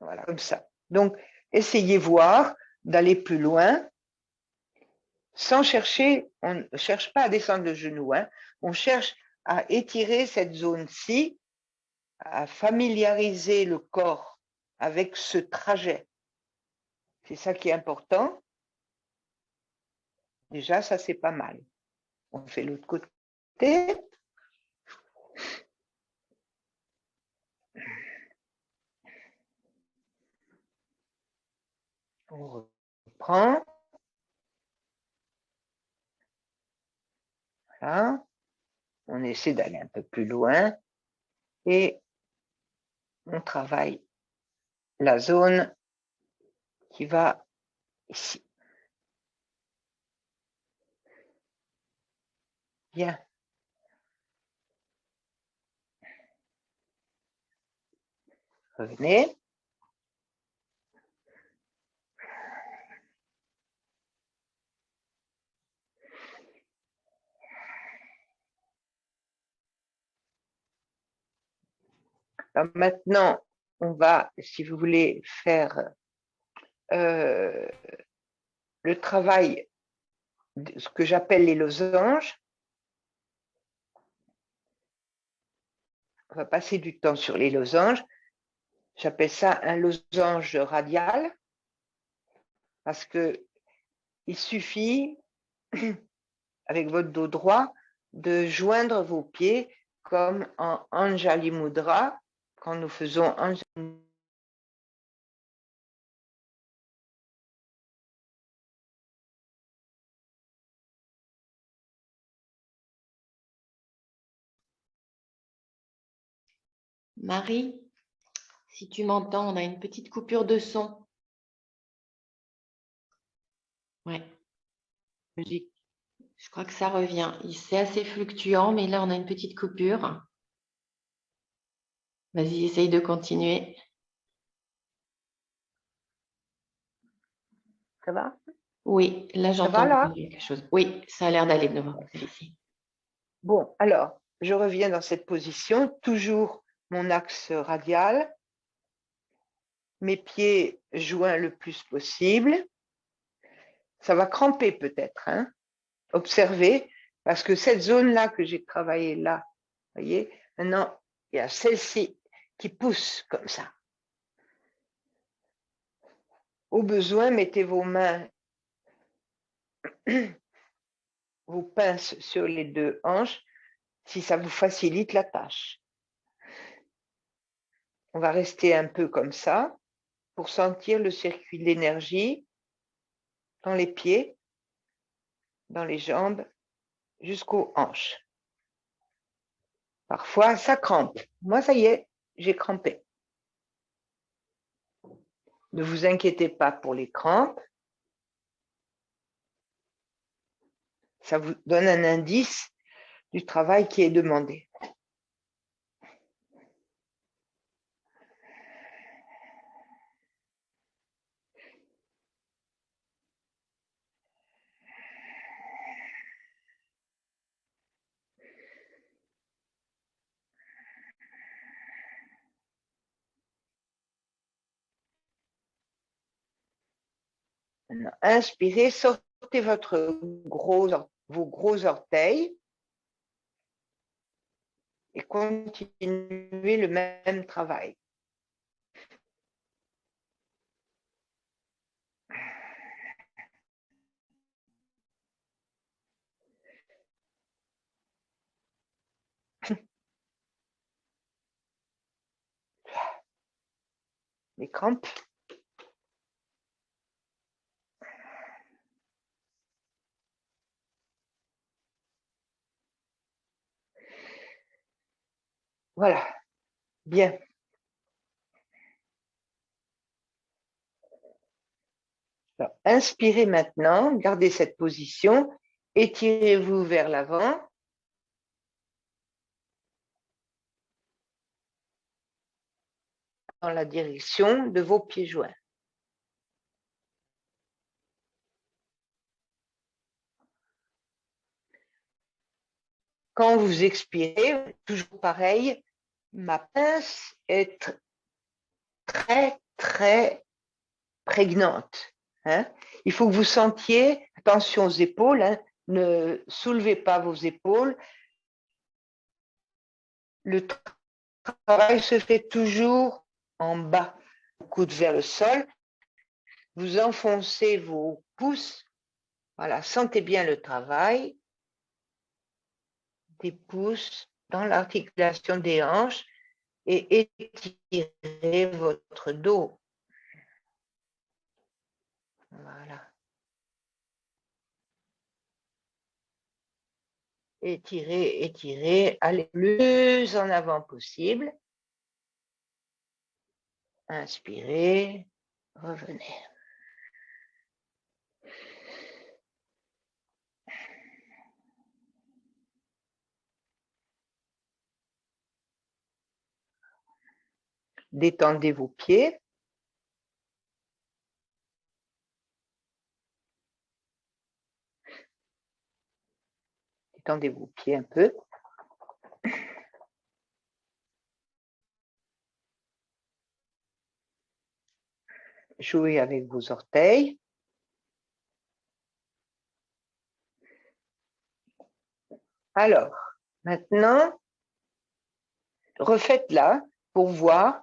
S1: Voilà, comme ça. Donc, essayez voir d'aller plus loin sans chercher, on ne cherche pas à descendre le genou, hein, on cherche à étirer cette zone-ci, à familiariser le corps avec ce trajet. C'est ça qui est important. Déjà, ça, c'est pas mal. On fait l'autre côté. On reprend. Voilà. On essaie d'aller un peu plus loin et on travaille la zone qui va ici. Bien. Revenez. Alors maintenant, on va, si vous voulez, faire le travail, ce que j'appelle les losanges. On va passer du temps sur les losanges. J'appelle ça un losange radial parce que il suffit, avec votre dos droit, de joindre vos pieds comme en Anjali Mudra, quand nous faisons Anjali
S2: Marie, si tu m'entends, on a une petite coupure de son. Ouais,
S1: Musique.
S2: je crois que ça revient. C'est assez fluctuant, mais là, on a une petite coupure. Vas-y, essaye de continuer.
S1: Ça va?
S2: Oui, là,
S1: Ça va
S2: j'entends
S1: là?
S2: quelque chose. Oui, ça a l'air d'aller de nouveau. Ici.
S1: Bon, alors, je reviens dans cette position, toujours mon axe radial, mes pieds joints le plus possible. Ça va cramper peut-être, hein? Observez, parce que cette zone-là que j'ai travaillée là, vous voyez, maintenant, il y a celle-ci qui pousse comme ça. Au besoin, mettez vos mains, vos pinces sur les deux hanches, si ça vous facilite la tâche. On va rester un peu comme ça pour sentir le circuit d'énergie dans les pieds, dans les jambes, jusqu'aux hanches. Parfois, ça crampe. Moi, ça y est, j'ai crampé. Ne vous inquiétez pas pour les crampes. Ça vous donne un indice du travail qui est demandé. Maintenant, inspirez, sortez vos gros orteils et continuez le même travail. Les crampes. Voilà, bien. Alors, inspirez maintenant, gardez cette position, étirez-vous vers l'avant. Dans la direction de vos pieds joints. Quand vous expirez, toujours pareil, ma pince est très, très prégnante. Hein. Il faut que vous sentiez, attention aux épaules, hein, ne soulevez pas vos épaules. Le travail se fait toujours en bas, coude vers le sol. Vous enfoncez vos pouces. Voilà, sentez bien le travail des pouces dans l'articulation des hanches et étirez votre dos. Voilà. Étirez, étirez, allez le plus en avant possible. Inspirez, revenez. Détendez vos pieds. Détendez vos pieds un peu. Jouez avec vos orteils. Alors, maintenant, refaites-la pour voir.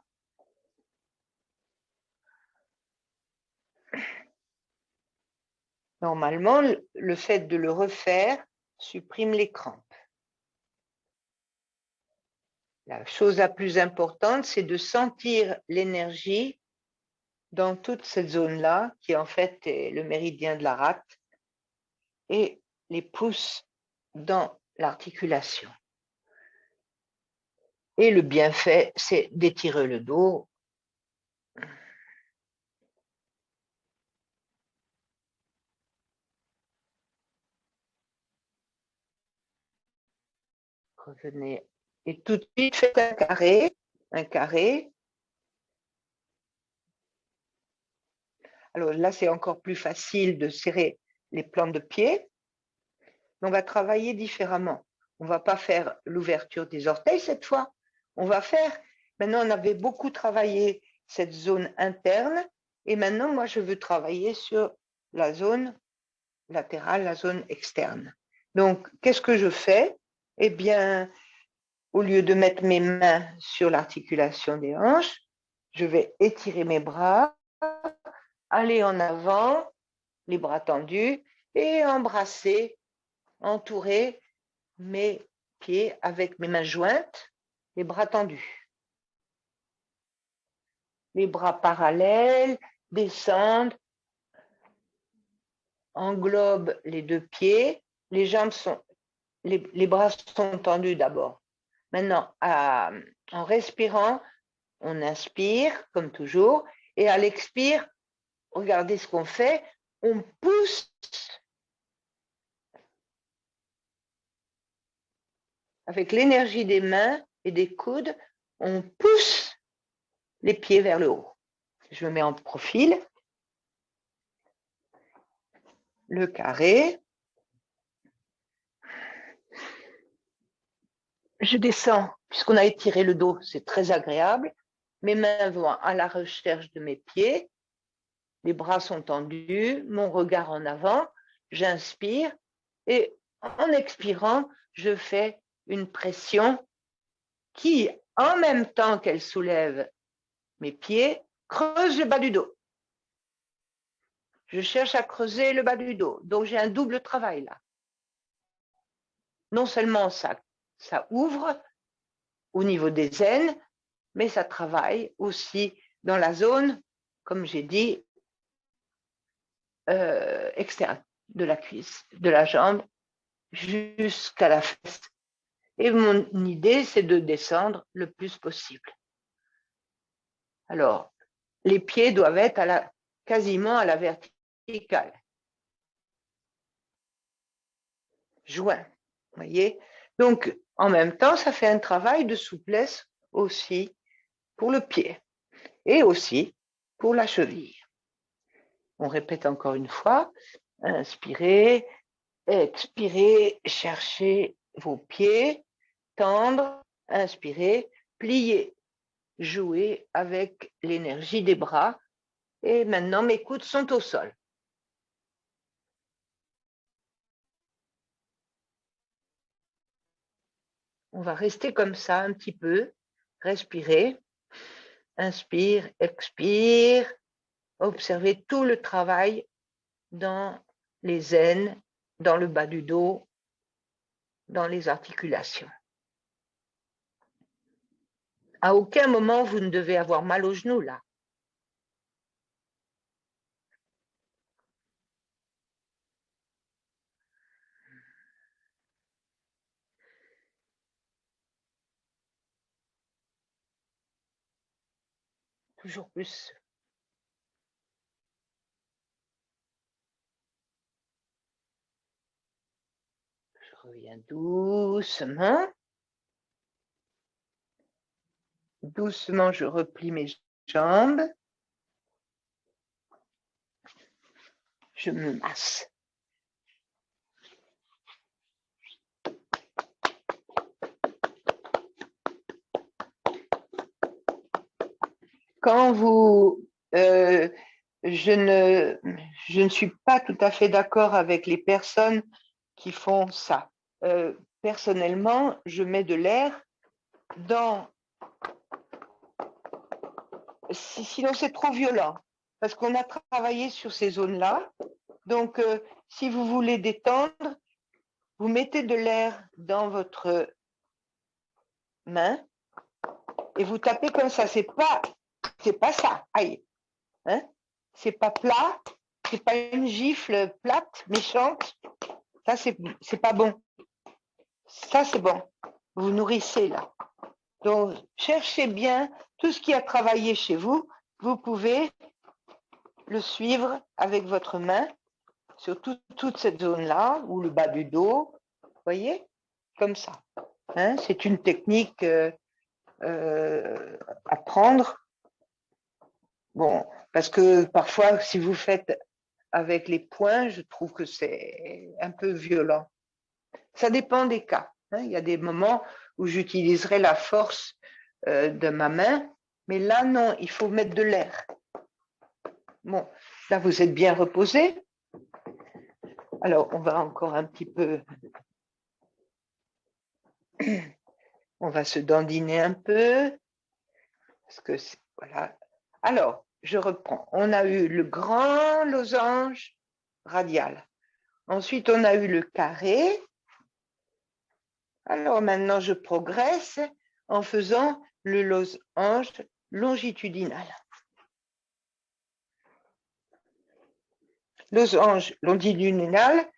S1: Normalement, le fait de le refaire supprime les crampes. La chose la plus importante, c'est de sentir l'énergie dans toute cette zone-là, qui en fait est le méridien de la rate, et les pouces dans l'articulation. Et le bienfait, c'est d'étirer le dos. Revenez. Et tout de suite, faites un carré. Un carré. Alors là, c'est encore plus facile de serrer les plantes de pied. On va travailler différemment. On ne va pas faire l'ouverture des orteils cette fois. On va faire, maintenant on avait beaucoup travaillé cette zone interne et maintenant moi je veux travailler sur la zone latérale, la zone externe. Donc qu'est-ce que je fais? Eh bien, au lieu de mettre mes mains sur l'articulation des hanches, je vais étirer mes bras, aller en avant, les bras tendus et embrasser, entourer mes pieds avec mes mains jointes, les bras tendus. Les bras parallèles, descendent, englobent les deux pieds, les jambes sont, les bras sont tendus d'abord. Maintenant, en respirant, on inspire comme toujours, et à l'expire, regardez ce qu'on fait, on pousse avec l'énergie des mains et des coudes, on pousse les pieds vers le haut. Je me mets en profil, le carré. Je descends, puisqu'on a étiré le dos, c'est très agréable. Mes mains vont à la recherche de mes pieds. Les bras sont tendus, mon regard en avant. J'inspire et en expirant, je fais une pression qui, en même temps qu'elle soulève mes pieds, creuse le bas du dos. Je cherche à creuser le bas du dos. Donc, j'ai un double travail là. Non seulement ça ouvre au niveau des aines, mais ça travaille aussi dans la zone, comme j'ai dit, externe de la cuisse, de la jambe jusqu'à la fesse. Et mon idée, c'est de descendre le plus possible. Alors, les pieds doivent être quasiment à la verticale. Joints, vous voyez. Donc, en même temps, ça fait un travail de souplesse aussi pour le pied et aussi pour la cheville. On répète encore une fois. Inspirez, expirez, cherchez vos pieds, tendre, inspirez, pliez, jouez avec l'énergie des bras. Et maintenant, mes coudes sont au sol. On va rester comme ça un petit peu, respirer, inspire, expire, observez tout le travail dans les aines, dans le bas du dos, dans les articulations. À aucun moment, vous ne devez avoir mal aux genoux, là. Toujours plus. Je reviens doucement. Doucement, je replie mes jambes. Je me masse. Quand vous... je ne suis pas tout à fait d'accord avec les personnes qui font ça. Personnellement, je mets de l'air dans... Sinon, c'est trop violent, parce qu'on a travaillé sur ces zones-là. Donc, si vous voulez détendre, vous mettez de l'air dans votre main et vous tapez comme ça. C'est pas ça. Aïe. Hein? C'est pas plat. C'est pas une gifle plate, méchante. Ça, c'est pas bon. Ça, c'est bon. Vous nourrissez là. Donc, cherchez bien tout ce qui a travaillé chez vous. Vous pouvez le suivre avec votre main sur toute cette zone-là, ou le bas du dos, voyez, comme ça. Hein, c'est une technique à prendre. Bon, parce que parfois, si vous faites avec les poings, je trouve que c'est un peu violent. Ça dépend des cas. Hein. Il y a des moments où j'utiliserai la force de ma main, mais là, non, il faut mettre de l'air. Bon, là, vous êtes bien reposé. Alors, on va encore un petit peu... On va se dandiner un peu. Parce que, voilà. Alors, je reprends. On a eu le grand losange radial. Ensuite, on a eu le carré. Alors maintenant, je progresse en faisant le losange longitudinal. Losange longitudinal,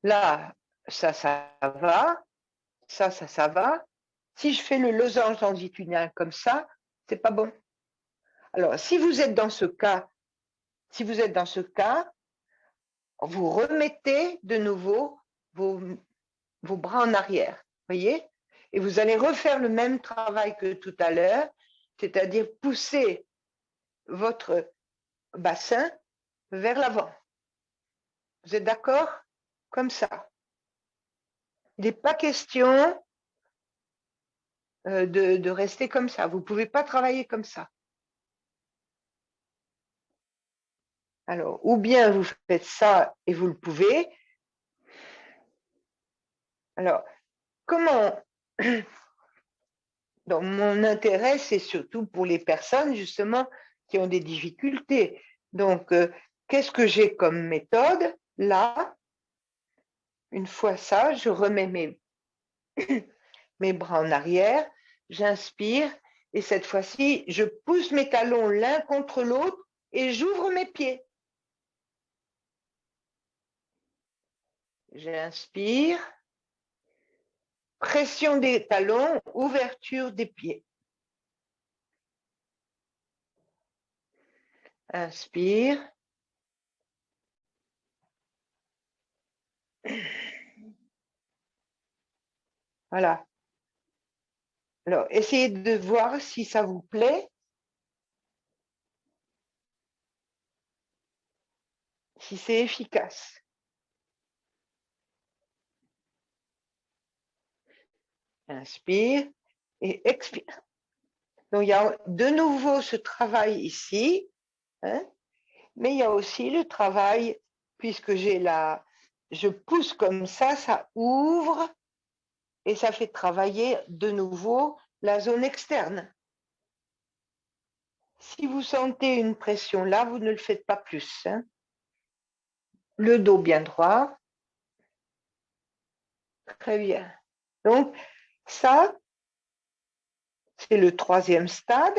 S1: là, ça va, ça va. Si je fais le losange longitudinal comme ça, c'est pas bon. Alors, si vous êtes dans ce cas, vous remettez de nouveau vos bras en arrière, voyez? Et vous allez refaire le même travail que tout à l'heure, c'est-à-dire pousser votre bassin vers l'avant. Vous êtes d'accord? Comme ça. Il n'est pas question de rester comme ça. Vous ne pouvez pas travailler comme ça. Alors, ou bien vous faites ça et vous le pouvez. Alors, comment... Donc, mon intérêt, c'est surtout pour les personnes, justement, qui ont des difficultés. Donc, qu'est-ce que j'ai comme méthode? Là, une fois ça, je remets mes bras en arrière, j'inspire, et cette fois-ci, je pousse mes talons l'un contre l'autre et j'ouvre mes pieds. J'inspire, pression des talons, ouverture des pieds. Inspire. Voilà. Alors, essayez de voir si ça vous plaît. Si c'est efficace. Inspire et expire. Donc, il y a de nouveau ce travail ici, hein, mais il y a aussi le travail, puisque je pousse comme ça ouvre et ça fait travailler de nouveau la zone externe. Si vous sentez une pression là, vous ne le faites pas plus. Hein. Le dos bien droit. Très bien. Donc, ça, c'est le troisième stade.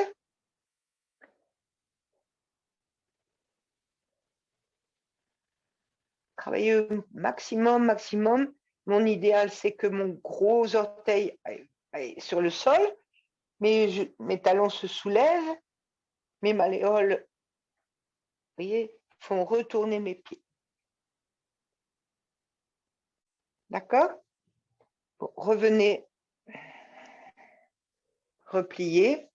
S1: Travailler au maximum. Mon idéal, c'est que mon gros orteil aille sur le sol, mais mes talons se soulèvent, mes malléoles, vous voyez, font retourner mes pieds. D'accord? Bon, revenez, repliez.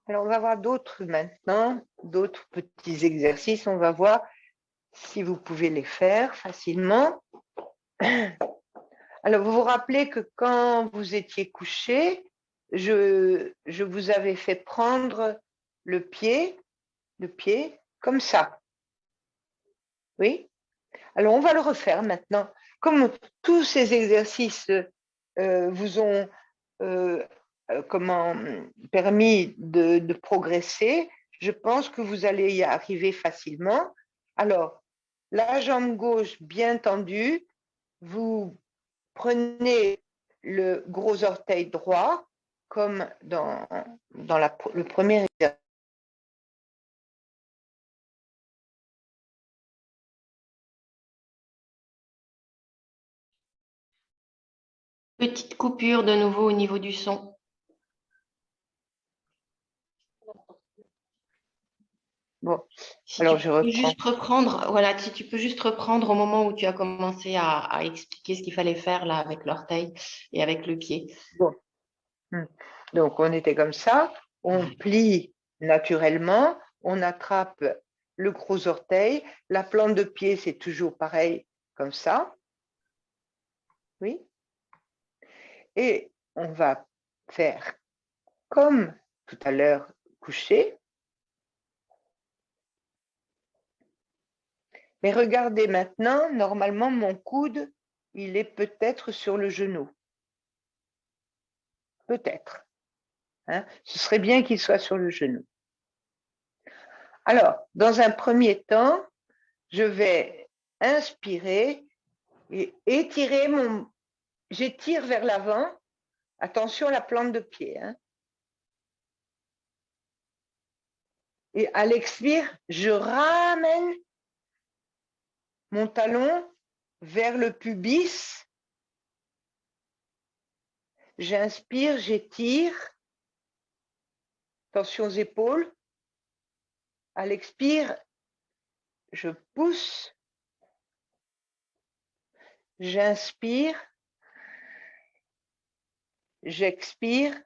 S1: Alors, on va voir d'autres maintenant, d'autres petits exercices. On va voir si vous pouvez les faire facilement. Alors, vous vous rappelez que quand vous étiez couché, je vous avais fait prendre le pied comme ça. Oui? Alors, on va le refaire maintenant. Comme tous ces exercices vous ont permis de progresser, je pense que vous allez y arriver facilement. Alors, la jambe gauche bien tendue, vous prenez le gros orteil droit comme dans le premier exercice.
S2: Petite coupure de nouveau au niveau du son.
S1: Bon,
S2: Si tu
S1: alors je
S2: peux
S1: reprends.
S2: juste reprendre, voilà, si tu peux juste reprendre au moment où tu as commencé à expliquer ce qu'il fallait faire là avec l'orteil et avec le pied.
S1: Bon. Donc, on était comme ça. On plie naturellement. On attrape le gros orteil. La plante de pied, c'est toujours pareil, comme ça. Oui. Et on va faire comme tout à l'heure couché. Mais regardez maintenant, normalement, mon coude, il est peut-être sur le genou. Peut-être. Hein. Ce serait bien qu'il soit sur le genou. Alors, dans un premier temps, je vais inspirer et étirer mon... J'étire vers l'avant. Attention à la plante de pied. Hein. Et à l'expire, je ramène mon talon vers le pubis. J'inspire, j'étire. Attention aux épaules. À l'expire, je pousse. J'inspire. J'expire.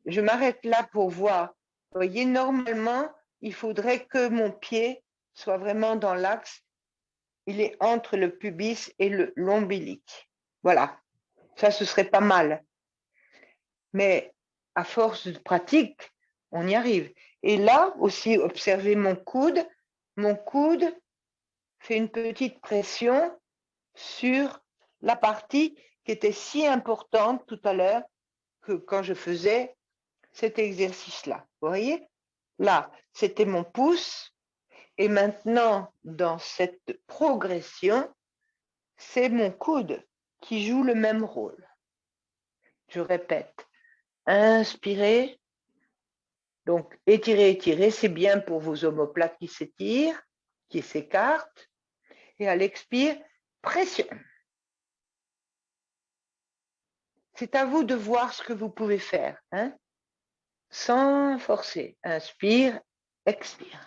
S1: Je m'arrête là pour voir. Vous voyez, normalement, il faudrait que mon pied soit vraiment dans l'axe. Il est entre le pubis et l'ombilic. Voilà. Ça, ce serait pas mal. Mais à force de pratique, on y arrive. Et là aussi, observez mon coude. Mon coude fait une petite pression sur la partie qui était si importante tout à l'heure que quand je faisais cet exercice-là. Vous voyez? Là, c'était mon pouce. Et maintenant, dans cette progression, c'est mon coude qui joue le même rôle. Je répète, inspirez. Donc, étirez, étirez, c'est bien pour vos omoplates qui s'étirent, qui s'écartent. Et à l'expire, pression. C'est à vous de voir ce que vous pouvez faire, hein, sans forcer. Inspire, expire.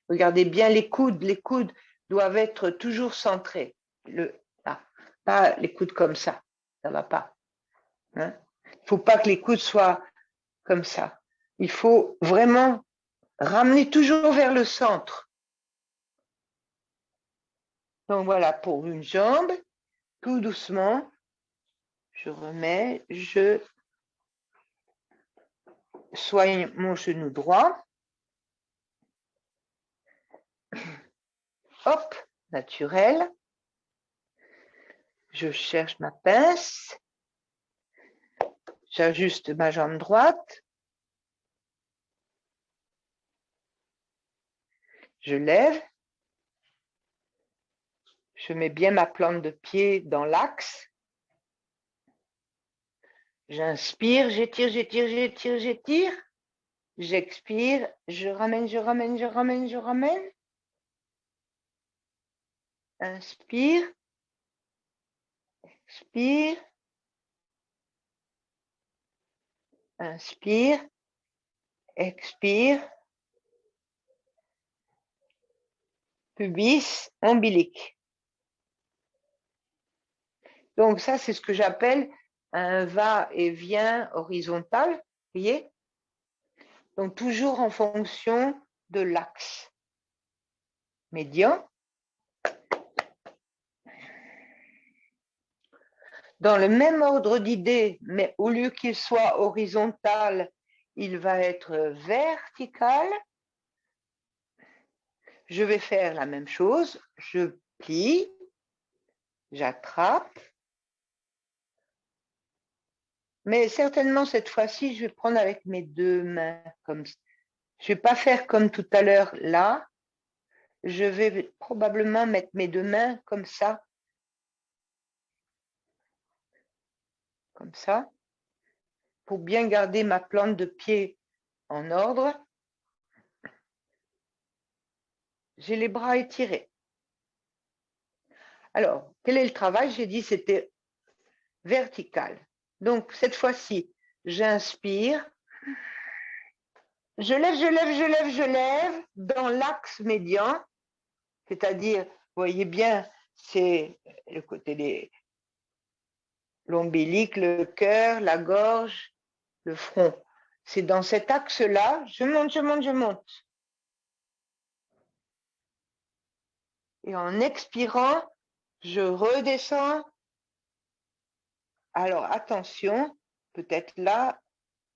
S1: Regardez bien les coudes. Les coudes doivent être toujours centrés. Pas les coudes comme ça. Ça ne va pas. Hein. Il ne faut pas que les coudes soient comme ça. Il faut vraiment ramener toujours vers le centre. Donc voilà, pour une jambe, tout doucement, je remets, je soigne mon genou droit. Hop, naturel. Je cherche ma pince. J'ajuste ma jambe droite. Je lève. Je mets bien ma plante de pied dans l'axe. J'inspire, j'étire, j'étire, j'étire, j'étire. J'expire, je ramène, je ramène, je ramène, je ramène. Inspire, expire. Inspire, expire. Pubis, ombilic. Donc ça, c'est ce que j'appelle un va-et-vient horizontal, vous voyez? Donc toujours en fonction de l'axe médian. Dans le même ordre d'idées, mais au lieu qu'il soit horizontal, il va être vertical. Je vais faire la même chose. Je plie, j'attrape. Mais certainement, cette fois-ci, je vais prendre avec mes deux mains comme ça. Je ne vais pas faire comme tout à l'heure là. Je vais probablement mettre mes deux mains comme ça, pour bien garder ma plante de pied en ordre. J'ai les bras étirés. Alors, quel est le travail? J'ai dit c'était vertical. Donc, cette fois-ci, j'inspire. Je lève, je lève, je lève, je lève dans l'axe médian, c'est-à-dire, vous voyez bien, c'est le côté des l'ombilic, le cœur, la gorge, le front. C'est dans cet axe-là, je monte, je monte, je monte. Et en expirant, je redescends. Alors attention, peut-être là,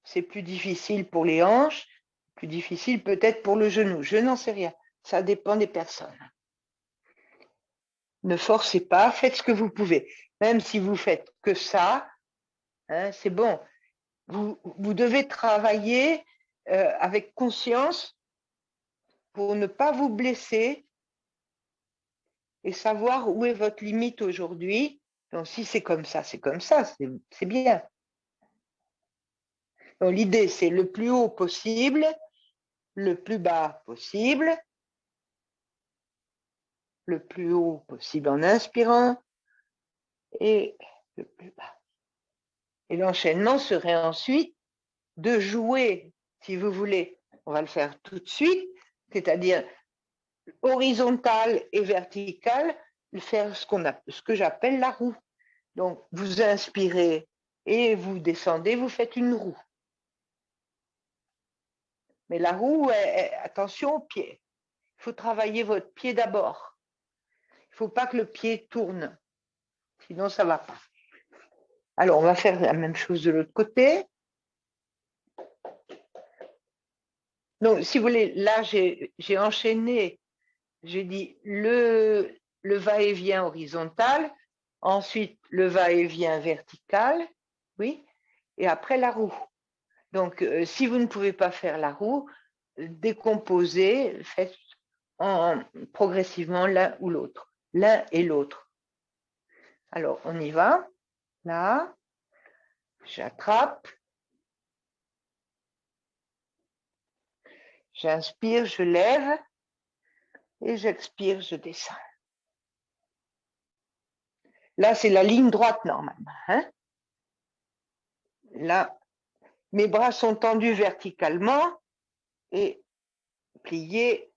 S1: c'est plus difficile pour les hanches, plus difficile peut-être pour le genou. Je n'en sais rien. Ça dépend des personnes. Ne forcez pas, faites ce que vous pouvez. Même si vous faites que ça, hein, c'est bon. Vous devez travailler avec conscience pour ne pas vous blesser et savoir où est votre limite aujourd'hui. Donc, si c'est comme ça, c'est comme ça, c'est bien. Donc, l'idée, c'est le plus haut possible, le plus bas possible, le plus haut possible en inspirant et le plus bas. Et l'enchaînement serait ensuite de jouer, si vous voulez, on va le faire tout de suite, c'est-à-dire horizontal et vertical, faire ce que j'appelle la roue. Donc, vous inspirez et vous descendez, vous faites une roue. Mais la roue, attention au pied. Il faut travailler votre pied d'abord. Il ne faut pas que le pied tourne, sinon ça ne va pas. Alors, on va faire la même chose de l'autre côté. Donc, si vous voulez, là, j'ai enchaîné, j'ai dit le va-et-vient horizontal, ensuite le va-et-vient vertical, oui, et après la roue. Donc, si vous ne pouvez pas faire la roue, décomposez, faites progressivement l'un ou l'autre, l'un et l'autre. Alors, on y va. Là, j'attrape, j'inspire, je lève, et j'expire, je descends. Là, c'est la ligne droite normalement. Hein? Là, mes bras sont tendus verticalement et pliés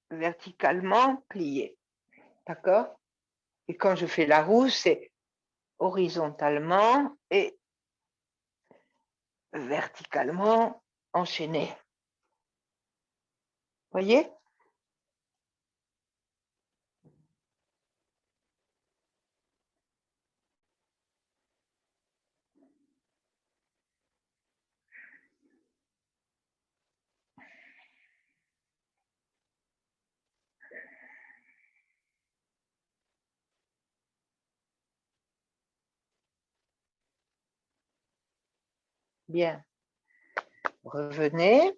S1: verticalement, pliés. D'accord? Et quand je fais la roue, c'est horizontalement et verticalement enchaîné. Voyez? Bien. Revenez.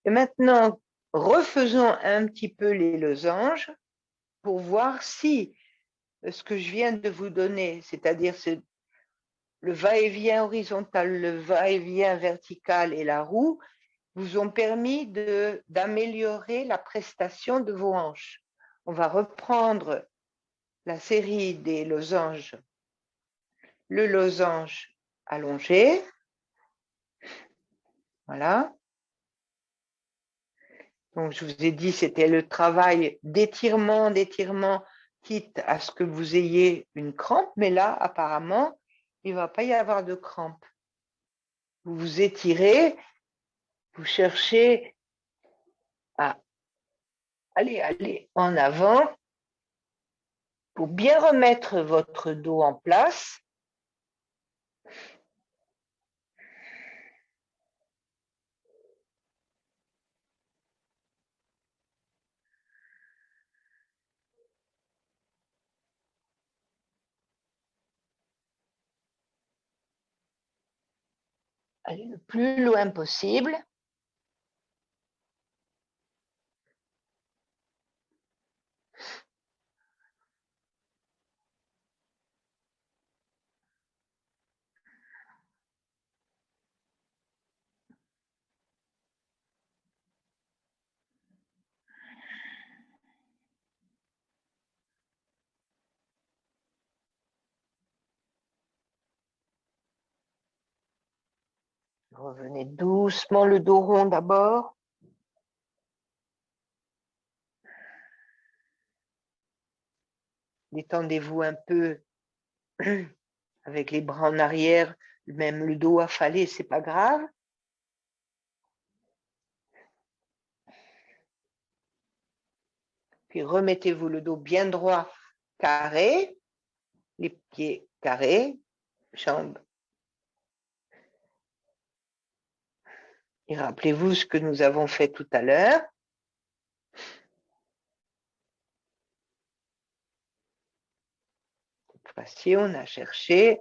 S1: Et maintenant, refaisons un petit peu les losanges pour voir si ce que je viens de vous donner, c'est-à-dire le va-et-vient horizontal, le va-et-vient vertical et la roue, vous ont permis d'améliorer la prestation de vos hanches. On va reprendre la série des losanges. Le losange allongé, voilà. Donc, je vous ai dit, c'était le travail d'étirement, quitte à ce que vous ayez une crampe, mais là, apparemment, il ne va pas y avoir de crampe. Vous vous étirez, vous cherchez à aller en avant pour bien remettre votre dos en place. Aller le plus loin possible. Revenez doucement le dos rond d'abord. Détendez-vous un peu avec les bras en arrière, même le dos affalé, c'est pas grave. Puis remettez-vous le dos bien droit, carré, les pieds carrés, jambes. Et rappelez-vous ce que nous avons fait tout à l'heure. Cette fois-ci, on a cherché.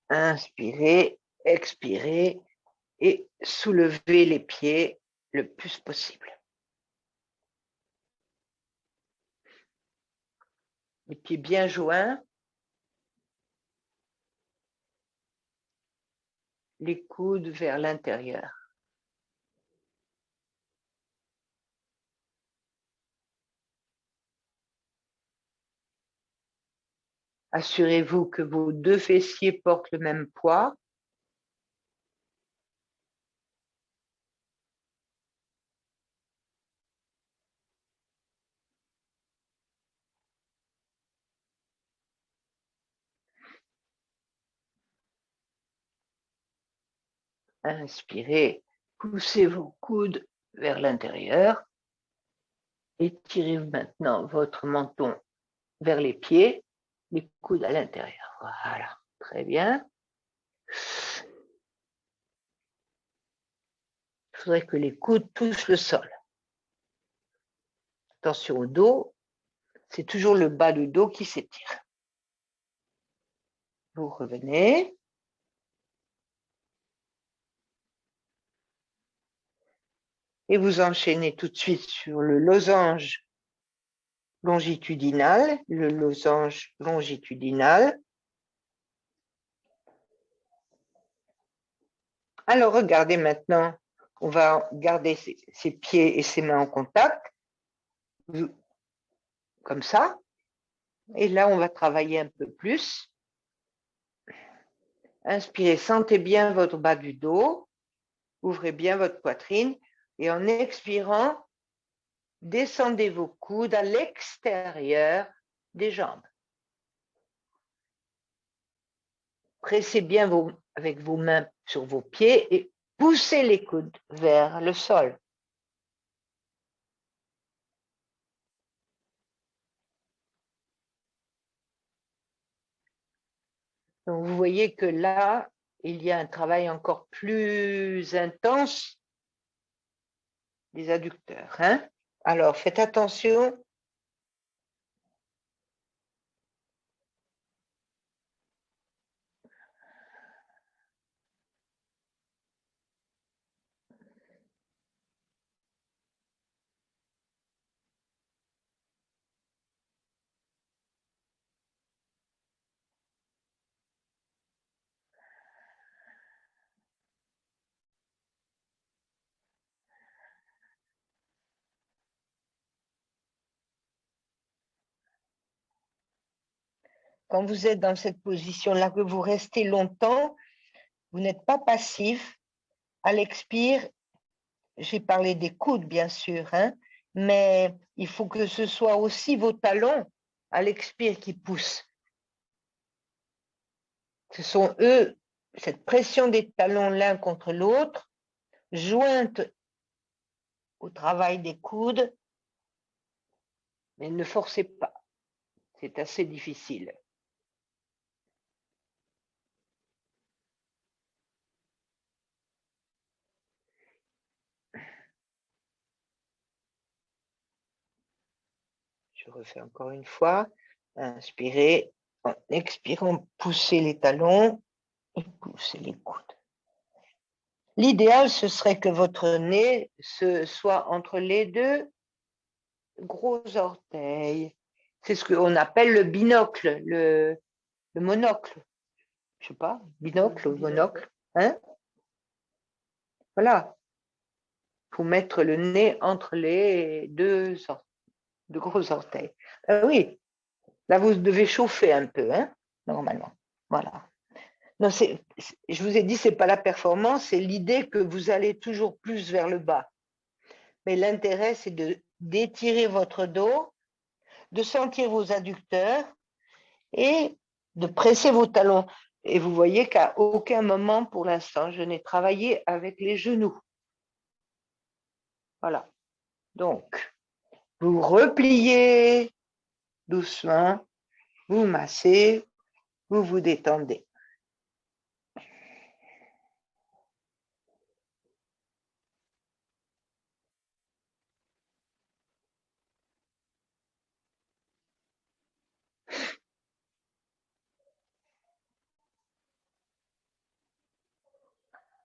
S1: Inspirez, expirez et soulevez les pieds le plus possible. Les pieds bien joints. Les coudes vers l'intérieur. Assurez-vous que vos deux fessiers portent le même poids. Inspirez, poussez vos coudes vers l'intérieur. Étirez maintenant votre menton vers les pieds, les coudes à l'intérieur. Voilà, très bien. Il faudrait que les coudes touchent le sol. Attention au dos, c'est toujours le bas du dos qui s'étire. Vous revenez. Et vous enchaînez tout de suite sur le losange longitudinal, le losange longitudinal. Alors, regardez maintenant, on va garder ses pieds et ses mains en contact, comme ça. Et là, on va travailler un peu plus. Inspirez, sentez bien votre bas du dos, ouvrez bien votre poitrine et en expirant, descendez vos coudes à l'extérieur des jambes. Pressez bien avec vos mains sur vos pieds et poussez les coudes vers le sol. Donc, vous voyez que là, il y a un travail encore plus intense des adducteurs. Hein? Alors, faites attention. Quand vous êtes dans cette position-là, que vous restez longtemps, vous n'êtes pas passif. À l'expire, j'ai parlé des coudes, bien sûr, hein, mais il faut que ce soit aussi vos talons à l'expire qui poussent. Ce sont eux, cette pression des talons l'un contre l'autre, jointe au travail des coudes, mais ne forcez pas, c'est assez difficile. Je refais encore une fois. Inspirez, en expirant, poussez les talons et poussez les coudes. L'idéal, ce serait que votre nez soit entre les deux gros orteils. C'est ce qu'on appelle le binocle, le monocle. Je sais pas, binocle ou monocle. Hein? Voilà. Il faut mettre le nez entre les deux gros orteils. Oui, là, vous devez chauffer un peu, hein, normalement. Voilà. Non, je vous ai dit, ce n'est pas la performance, c'est l'idée que vous allez toujours plus vers le bas. Mais l'intérêt, c'est d'étirer votre dos, de sentir vos adducteurs et de presser vos talons. Et vous voyez qu'à aucun moment, pour l'instant, je n'ai travaillé avec les genoux. Voilà. Donc, vous repliez doucement, vous massez, vous vous détendez.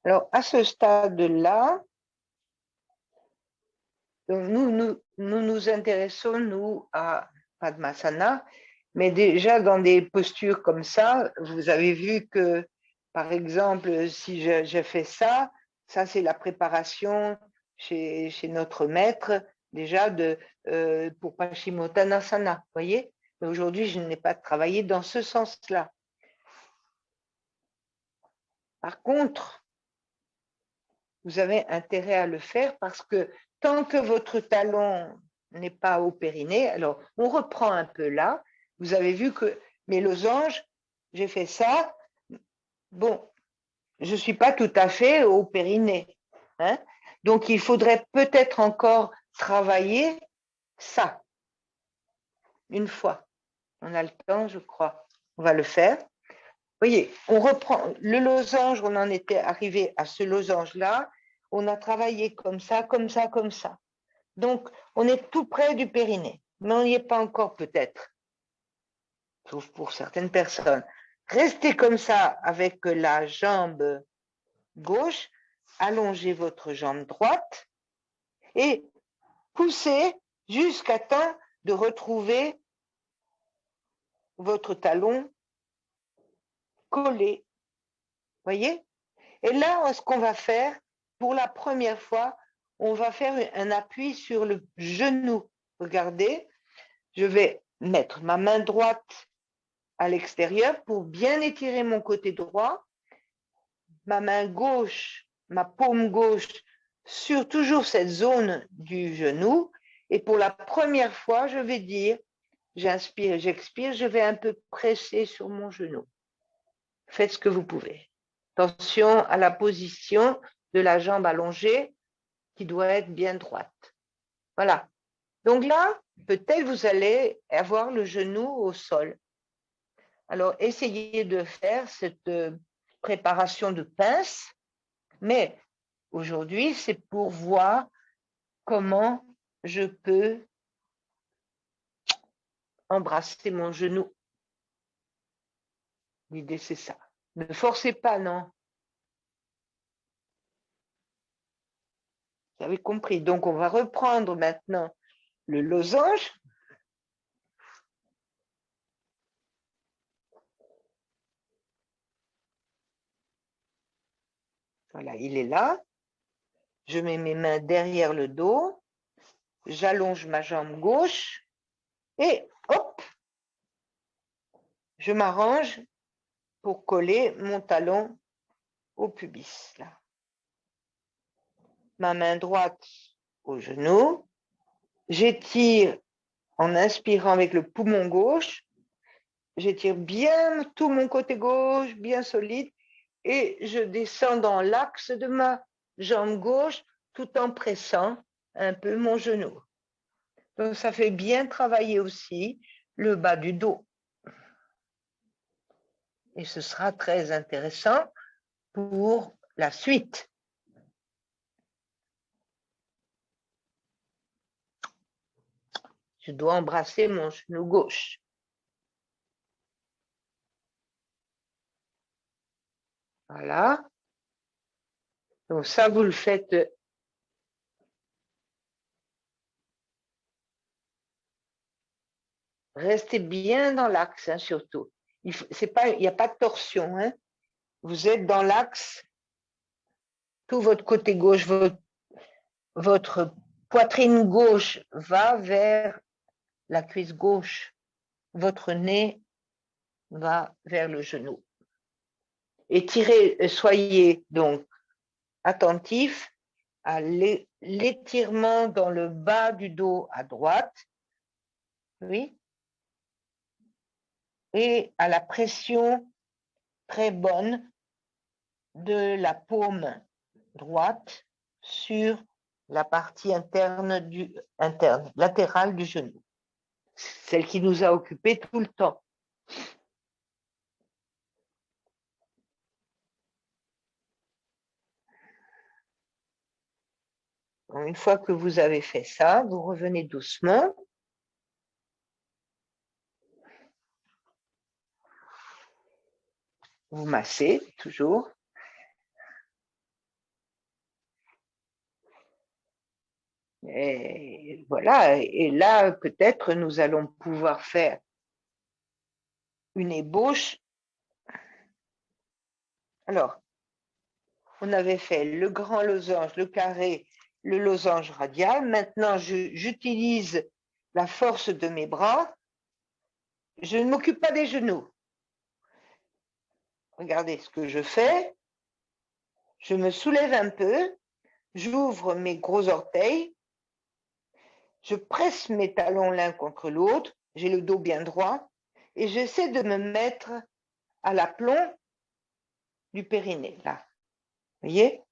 S1: Alors, à ce stade-là, nous intéressons, nous, à Padmasana, mais déjà dans des postures comme ça, vous avez vu que, par exemple, si je fais ça, ça c'est la préparation chez notre maître, déjà pour Paschimottanasana, vous voyez? Mais aujourd'hui, je n'ai pas travaillé dans ce sens-là. Par contre, vous avez intérêt à le faire parce que tant que votre talon n'est pas au périnée, alors on reprend un peu là, vous avez vu que mes losanges, j'ai fait ça, bon, je ne suis pas tout à fait au périnée, hein? Donc il faudrait peut-être encore travailler ça, une fois. On a le temps, je crois, on va le faire. Vous voyez, on reprend le losange, on en était arrivé à ce losange-là, on a travaillé comme ça, comme ça, comme ça. Donc, on est tout près du périnée, mais on n'y est pas encore peut-être, sauf pour certaines personnes. Restez comme ça avec la jambe gauche, allongez votre jambe droite et poussez jusqu'à temps de retrouver votre talon collé. Voyez? Et là, ce qu'on va faire, pour la première fois, on va faire un appui sur le genou. Regardez, je vais mettre ma main droite à l'extérieur pour bien étirer mon côté droit, ma main gauche, ma paume gauche sur toujours cette zone du genou. Et pour la première fois, je vais dire, j'inspire, j'expire, je vais un peu presser sur mon genou. Faites ce que vous pouvez. Attention à la position de la jambe allongée qui doit être bien droite. Voilà. Donc là, peut-être vous allez avoir le genou au sol. Alors, essayez de faire cette préparation de pince, mais aujourd'hui, c'est pour voir comment je peux embrasser mon genou. L'idée, c'est ça. Ne forcez pas, non. Vous avez compris. Donc, on va reprendre maintenant le losange. Voilà, il est là. Je mets mes mains derrière le dos. J'allonge ma jambe gauche. Et hop, je m'arrange pour coller mon talon au pubis. Là. Ma main droite au genou. J'étire en inspirant avec le poumon gauche. J'étire bien tout mon côté gauche, bien solide. Et je descends dans l'axe de ma jambe gauche tout en pressant un peu mon genou. Donc, ça fait bien travailler aussi le bas du dos. Et ce sera très intéressant pour la suite. Je dois embrasser mon genou gauche. Voilà. Donc ça, vous le faites. Restez bien dans l'axe, hein, surtout. Il n'y a pas de torsion. Hein. Vous êtes dans l'axe, tout votre côté gauche, votre poitrine gauche va vers la cuisse gauche. Votre nez va vers le genou. soyez donc attentifs à l'étirement dans le bas du dos à droite, oui, et à la pression très bonne de la paume droite sur la partie interne, latérale du genou, celle qui nous a occupé tout le temps. Une fois que vous avez fait ça, vous revenez doucement. Vous massez toujours. Et voilà, et là, peut-être, nous allons pouvoir faire une ébauche. Alors, on avait fait le grand losange, le carré, le losange radial. Maintenant, j'utilise la force de mes bras. Je ne m'occupe pas des genoux. Regardez ce que je fais. Je me soulève un peu, j'ouvre mes gros orteils, je presse mes talons l'un contre l'autre, j'ai le dos bien droit, et j'essaie de me mettre à l'aplomb du périnée, là. Vous voyez?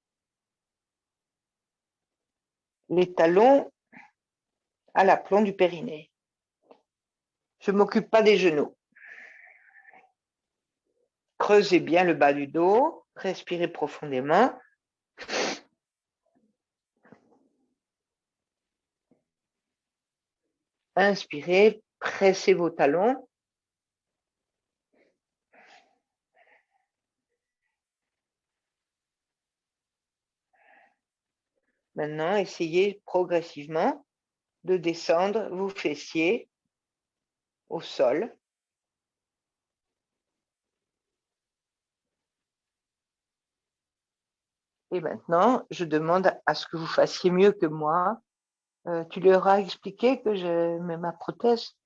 S1: Les talons à l'aplomb du périnée. Je ne m'occupe pas des genoux. Creusez bien le bas du dos, respirez profondément. Inspirez, pressez vos talons. Maintenant, essayez progressivement de descendre vos fessiers au sol. Et maintenant, je demande à ce que vous fassiez mieux que moi. Tu leur as expliqué que je mets ma prothèse.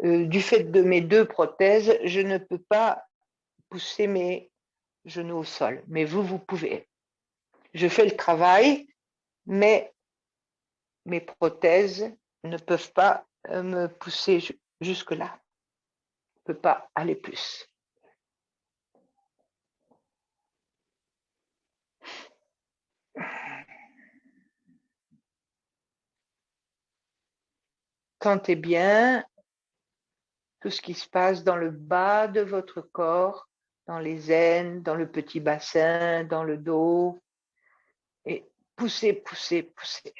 S1: Du fait de mes deux prothèses, je ne peux pas pousser mes genoux au sol. Mais vous pouvez. Je fais le travail, mais mes prothèses ne peuvent pas me pousser jusque-là. Je ne peux pas aller plus. Sentez bien tout ce qui se passe dans le bas de votre corps, dans les aines, dans le petit bassin, dans le dos. Et poussez, poussez, poussez.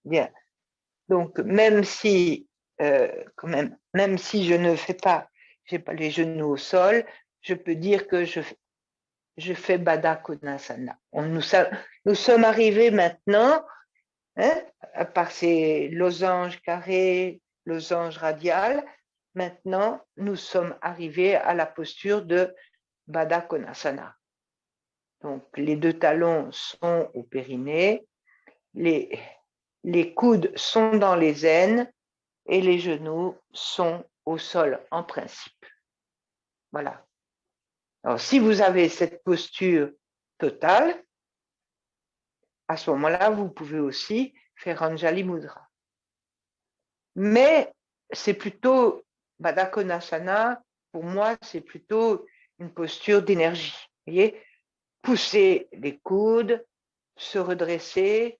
S1: Bien. Donc, même si je ne fais pas, j'ai pas les genoux au sol, je peux dire que je fais Baddha Konasana. Nous sommes arrivés maintenant, hein, par ces losanges carrés, losanges radiales. Maintenant, nous sommes arrivés à la posture de Baddha Konasana. Donc, les deux talons sont au périnée, les coudes sont dans les aines et les genoux sont au sol en principe. Voilà. Alors, si vous avez cette posture totale, à ce moment-là, vous pouvez aussi faire Anjali Mudra. Mais c'est plutôt, Baddha Konasana, pour moi, c'est plutôt une posture d'énergie. Vous voyez, pousser les coudes, se redresser.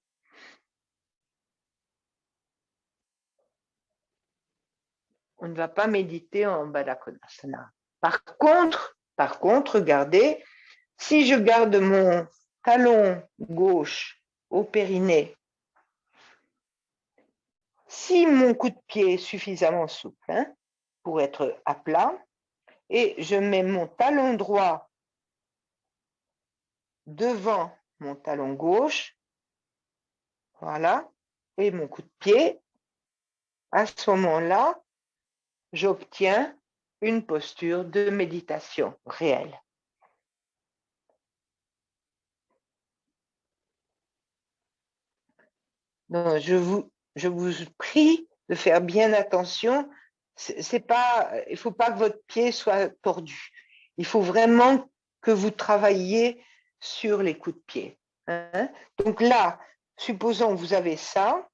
S1: On ne va pas méditer en Baddha Konasana. Par contre, regardez, si je garde mon talon gauche au périnée, si mon coup de pied est suffisamment souple, hein, pour être à plat, et je mets mon talon droit devant mon talon gauche, voilà, et mon coup de pied, à ce moment-là, j'obtiens une posture de méditation réelle. Non, je vous prie de faire bien attention. C'est pas, il ne faut pas que votre pied soit tordu. Il faut vraiment que vous travailliez sur les coups de pied. Hein. Donc là, supposons que vous avez ça,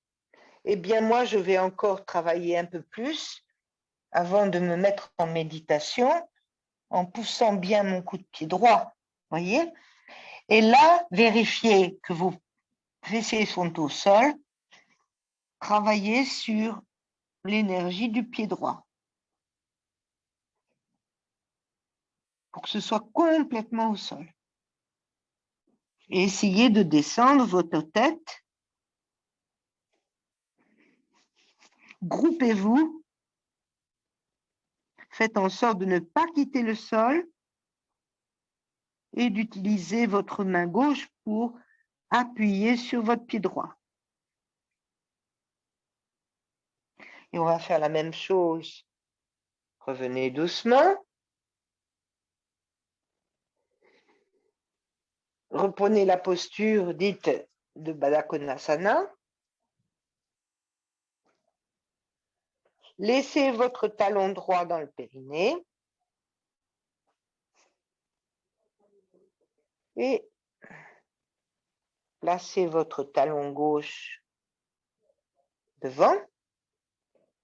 S1: eh bien moi, je vais encore travailler un peu plus avant de me mettre en méditation en poussant bien mon coup de pied droit. Voyez? Et là, vérifiez que vos fessiers sont au sol. Travaillez sur l'énergie du pied droit pour que ce soit complètement au sol. Et essayez de descendre votre tête. Groupez-vous. Faites en sorte de ne pas quitter le sol et d'utiliser votre main gauche pour appuyer sur votre pied droit. Et on va faire la même chose. Revenez doucement. Reprenez la posture dite de Baddha Konasana. Laissez votre talon droit dans le périnée. Et placez votre talon gauche devant.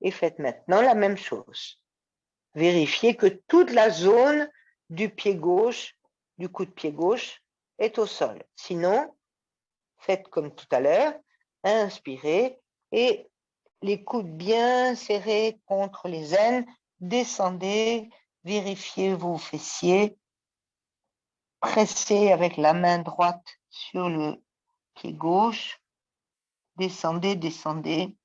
S1: Et faites maintenant la même chose. Vérifiez que toute la zone du pied gauche, du coup de pied gauche, est au sol. Sinon, faites comme tout à l'heure, inspirez et les coudes bien serrés contre les aines, descendez, vérifiez vos fessiers, pressez avec la main droite sur le pied gauche, descendez, descendez.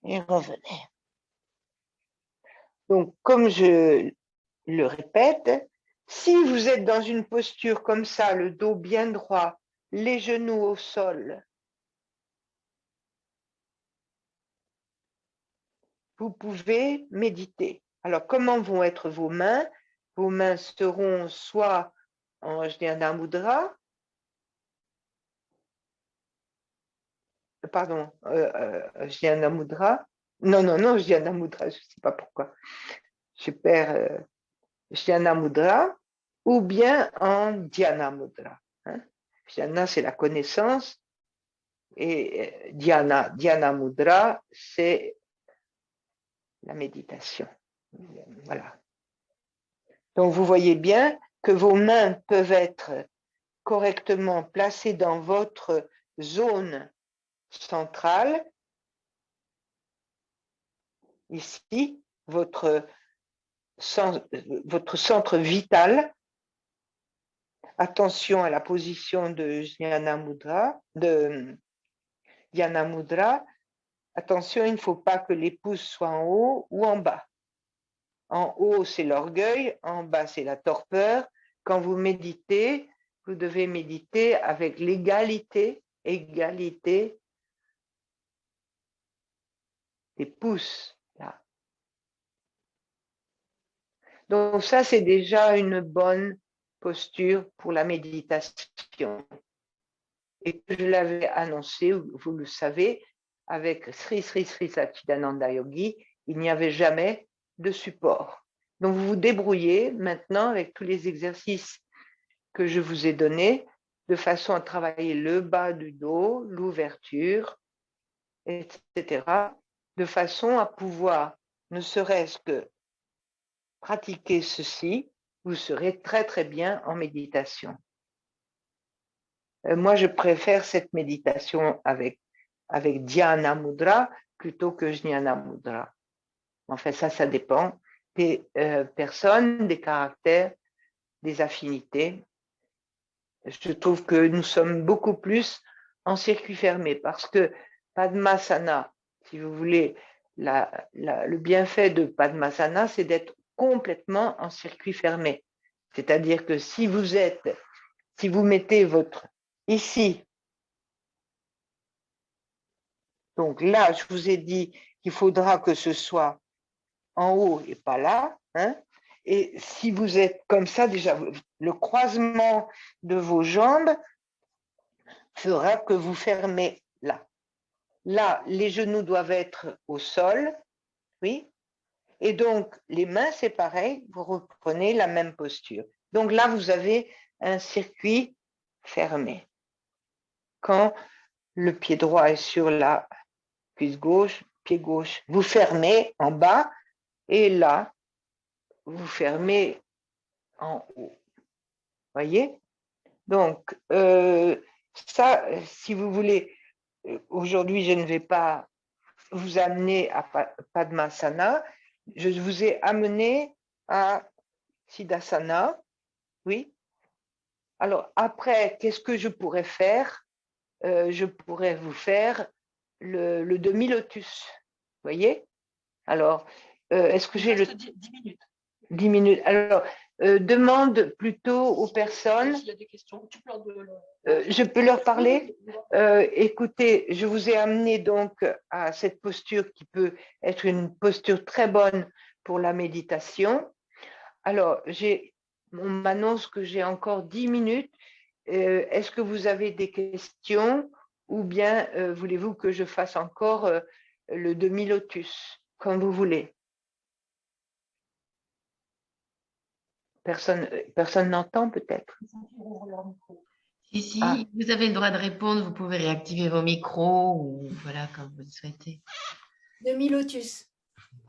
S1: Et revenez. Donc, comme je le répète, si vous êtes dans une posture comme ça, le dos bien droit, les genoux au sol, vous pouvez méditer. Alors, comment vont être vos mains? Vos mains seront soit en Jnana Mudra, pardon, Jnana Mudra, non, Jnana Mudra, je ne sais pas pourquoi, je perds Jnana Mudra, ou bien en Dhyana Mudra. Hein. Dhyana, c'est la connaissance, et Dhyana Mudra, c'est la méditation. Voilà. Donc, vous voyez bien que vos mains peuvent être correctement placées dans votre zone centrale. Ici, votre centre vital. Attention à la position de Jnana Mudra, de Dhyana Mudra. Attention, il ne faut pas que les pouces soient en haut ou en bas. En haut, c'est l'orgueil, en bas, c'est la torpeur. Quand vous méditez, vous devez méditer avec égalité des pouces. Là. Donc ça, c'est déjà une bonne posture pour la méditation. Et je l'avais annoncé, vous le savez, avec Sri Sri Sri Satchidananda Yogi, il n'y avait jamais de support. Donc vous vous débrouillez maintenant avec tous les exercices que je vous ai donnés, de façon à travailler le bas du dos, l'ouverture, etc., de façon à pouvoir, ne serait-ce que pratiquer ceci, vous serez très très bien en méditation. Moi, je préfère cette méditation avec Dhyana Mudra plutôt que Jnana Mudra. Enfin, ça dépend des personnes, des caractères, des affinités. Je trouve que nous sommes beaucoup plus en circuit fermé parce que Padmasana, si vous voulez, le bienfait de Padmasana, c'est d'être complètement en circuit fermé. C'est-à-dire que si vous mettez ici Donc là, je vous ai dit qu'il faudra que ce soit en haut et pas là. Hein. Et si vous êtes comme ça, déjà, le croisement de vos jambes fera que vous fermez là. Là, les genoux doivent être au sol, oui. Et donc, les mains, c'est pareil, vous reprenez la même posture. Donc là, vous avez un circuit fermé. Quand le pied droit est sur la cuisse gauche, pied gauche, vous fermez en bas et là, vous fermez en haut. Voyez? Donc, ça, si vous voulez, aujourd'hui, je ne vais pas vous amener à Padmasana. Je vous ai amené à Siddhasana. Oui. Alors, après, qu'est-ce que je pourrais faire? Je pourrais vous faire le demi-lotus. Voyez? Alors, est-ce que j'ai le
S3: 10 minutes.
S1: 10 minutes? Alors, demande plutôt aux personnes.
S3: S'il y a des questions, tu peux
S1: Je peux leur parler. Écoutez, je vous ai amené donc à cette posture qui peut être une posture très bonne pour la méditation. Alors, on m'annonce que j'ai encore 10 minutes. Est-ce que vous avez des questions ou bien voulez-vous que je fasse encore le demi-lotus, comme vous voulez? Personne n'entend peut-être.
S2: Si,
S1: Ah.
S2: vous avez le droit de répondre, vous pouvez réactiver vos micros ou voilà, comme vous le souhaitez.
S4: Demi-lotus.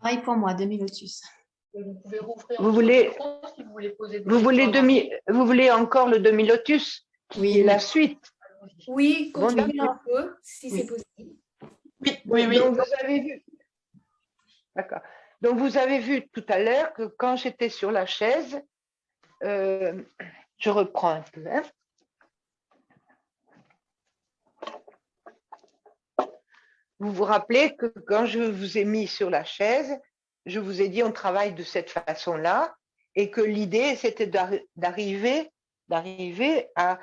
S2: Pareil pour moi, demi-lotus.
S3: Vous pouvez rouvrir
S1: Vous voulez,
S3: si vous voulez poser des
S1: vous voulez,
S3: questions.
S1: vous voulez encore le demi-lotus qui
S2: Oui,
S1: est la suite?
S4: Oui,
S1: Bon,
S4: continuez
S1: d'accord.
S4: un peu, si
S3: Oui.
S4: c'est possible.
S3: Oui.
S1: Donc, vous avez vu. D'accord. Donc, vous avez vu tout à l'heure que quand j'étais sur la chaise, je reprends un peu. Hein. Vous vous rappelez que quand je vous ai mis sur la chaise, je vous ai dit on travaille de cette façon-là et que l'idée c'était d'arriver à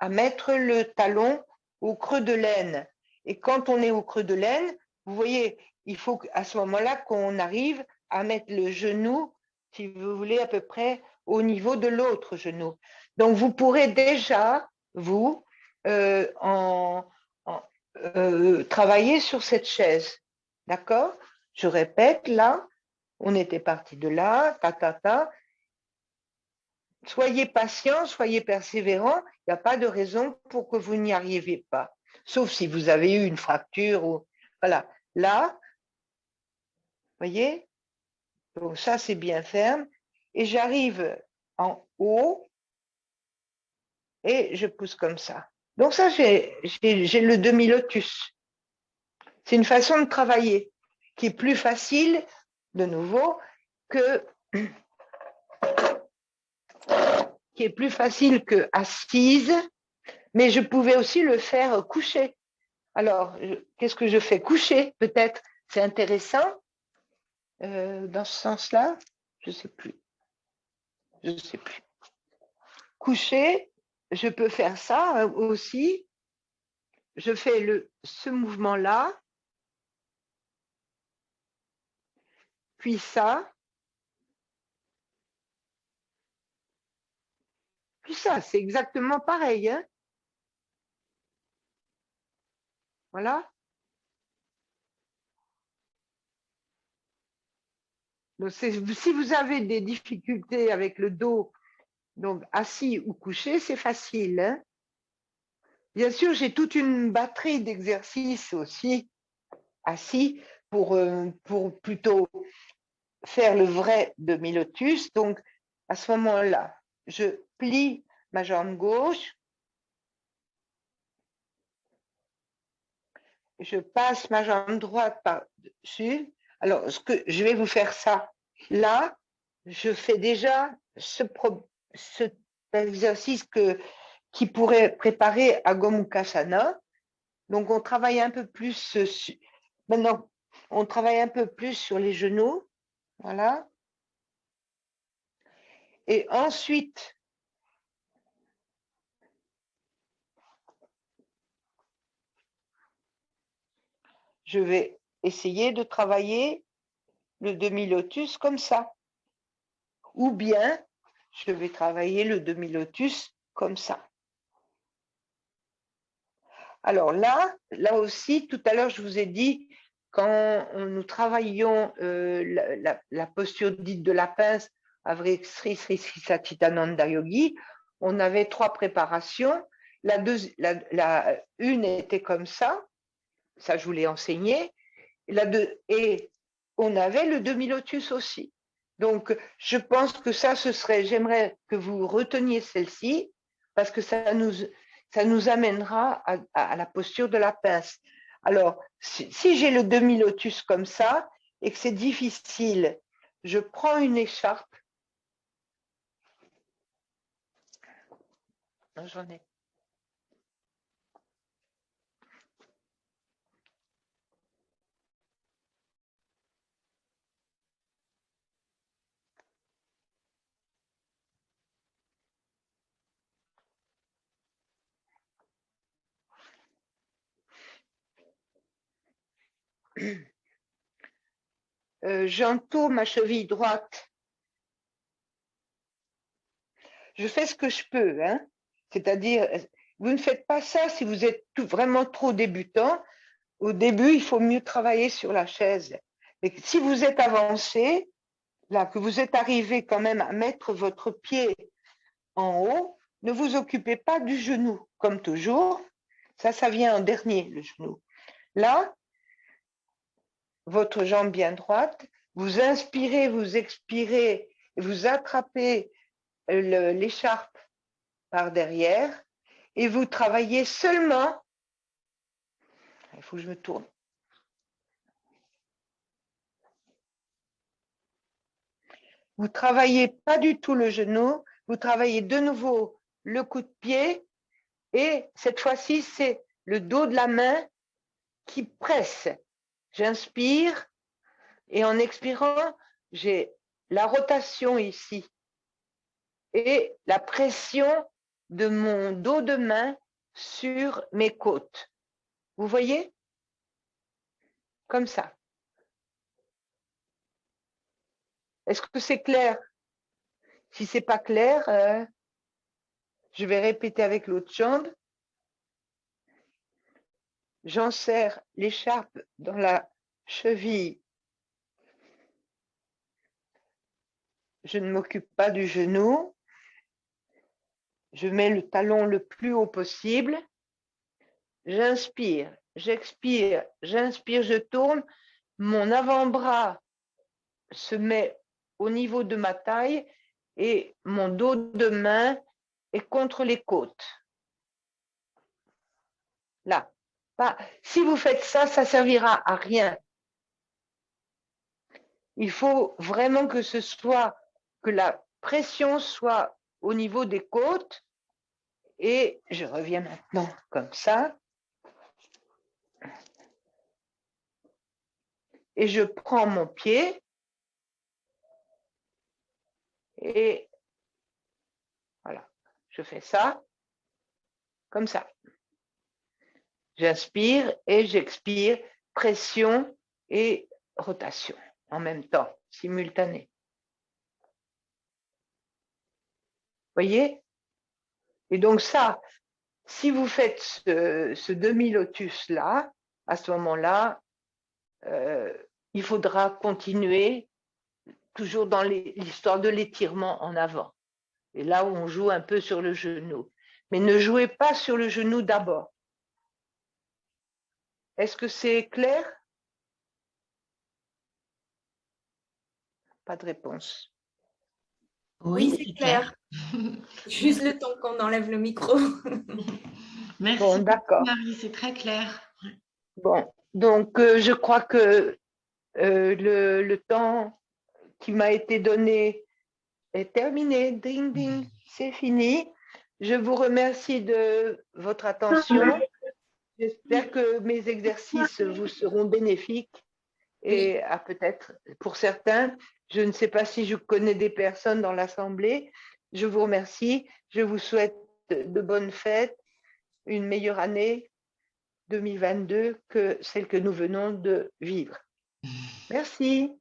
S1: mettre le talon au creux de l'aine. Et quand on est au creux de l'aine, vous voyez, il faut à ce moment-là qu'on arrive à mettre le genou, si vous voulez, à peu près au niveau de l'autre genou. Donc vous pourrez déjà, vous, travailler sur cette chaise. D'accord? Je répète, là, on était parti de là, ta. Soyez patient, soyez persévérant. Il n'y a pas de raison pour que vous n'y arriviez pas. Sauf si vous avez eu une fracture ou. Voilà. Là, voyez? Donc, ça, c'est bien ferme. Et j'arrive en haut et je pousse comme ça. Donc, ça, j'ai le demi-lotus. C'est une façon de travailler qui est plus facile, de nouveau, qui est plus facile que assise, mais je pouvais aussi le faire coucher. Alors, qu'est-ce que je fais? Coucher, peut-être. C'est intéressant dans ce sens-là. Je ne sais plus. Coucher, je peux faire ça aussi. Je fais ce mouvement-là, puis ça, puis ça. C'est exactement pareil. Hein. Voilà. Donc, si vous avez des difficultés avec le dos, donc assis ou couché, c'est facile. Hein. Bien sûr, j'ai toute une batterie d'exercices aussi assis pour plutôt faire le vrai demi-lotus. Donc, à ce moment-là, je plie ma jambe gauche, je passe ma jambe droite par-dessus. Alors, je vais vous faire ça. Là, je fais déjà cet exercice qui pourrait préparer à Gomukhasana. Donc, on travaille un peu plus. Maintenant, on travaille un peu plus sur les genoux. Voilà. Et ensuite, je vais essayer de travailler le demi-lotus comme ça. Ou bien, je vais travailler le demi-lotus comme ça. Alors là aussi, tout à l'heure, je vous ai dit, quand nous travaillions la posture dite de la pince avec Sri Sri Sri Satchitananda Yogi, on avait 3 préparations. Une était comme ça je vous l'ai enseigné, et on avait le demi-lotus aussi. Donc, je pense que j'aimerais que vous reteniez celle-ci, parce que ça nous amènera à la posture de la pince. Alors, si j'ai le demi-lotus comme ça, et que c'est difficile, je prends une écharpe. J'en ai. J'entoure ma cheville droite. Je fais ce que je peux, hein. C'est-à-dire, vous ne faites pas ça si vous êtes vraiment trop débutant. Au début, il faut mieux travailler sur la chaise. Mais si vous êtes avancé, là, que vous êtes arrivé quand même à mettre votre pied en haut, ne vous occupez pas du genou, comme toujours. Ça vient en dernier, le genou. Là, votre jambe bien droite, vous inspirez, vous expirez, et vous attrapez l'écharpe par derrière, et vous travaillez seulement, il faut que je me tourne, vous travaillez pas du tout le genou, vous travaillez de nouveau le coup de pied, et cette fois-ci, c'est le dos de la main qui presse. J'inspire, et en expirant, j'ai la rotation ici, et la pression de mon dos de main sur mes côtes. Vous voyez? Comme ça. Est-ce que c'est clair? Si ce n'est pas clair, je vais répéter avec l'autre jambe. J'enserre l'écharpe dans la cheville. Je ne m'occupe pas du genou. Je mets le talon le plus haut possible. J'inspire, j'expire, j'inspire, je tourne. Mon avant-bras se met au niveau de ma taille et mon dos de main est contre les côtes. Là. Si vous faites ça, ça servira à rien. Il faut vraiment que la pression soit au niveau des côtes. Et je reviens maintenant comme ça. Et je prends mon pied. Et voilà, je fais ça, comme ça. J'inspire et j'expire, pression et rotation en même temps, simultané. Voyez? Et donc ça, si vous faites ce demi-lotus-là, à ce moment-là, il faudra continuer toujours dans l'histoire de l'étirement en avant. Et là où on joue un peu sur le genou. Mais ne jouez pas sur le genou d'abord. Est-ce que c'est clair? Pas de réponse.
S4: Oui, c'est clair. Juste le temps qu'on enlève le micro.
S2: Merci.
S1: Bon, d'accord.
S2: Marie, c'est très clair.
S1: Bon, donc je crois que le temps qui m'a été donné est terminé. Ding, ding, c'est fini. Je vous remercie de votre attention. J'espère que mes exercices vous seront bénéfiques et peut-être pour certains, je ne sais pas si je connais des personnes dans l'Assemblée. Je vous remercie. Je vous souhaite de bonnes fêtes, une meilleure année 2022 que celle que nous venons de vivre. Merci.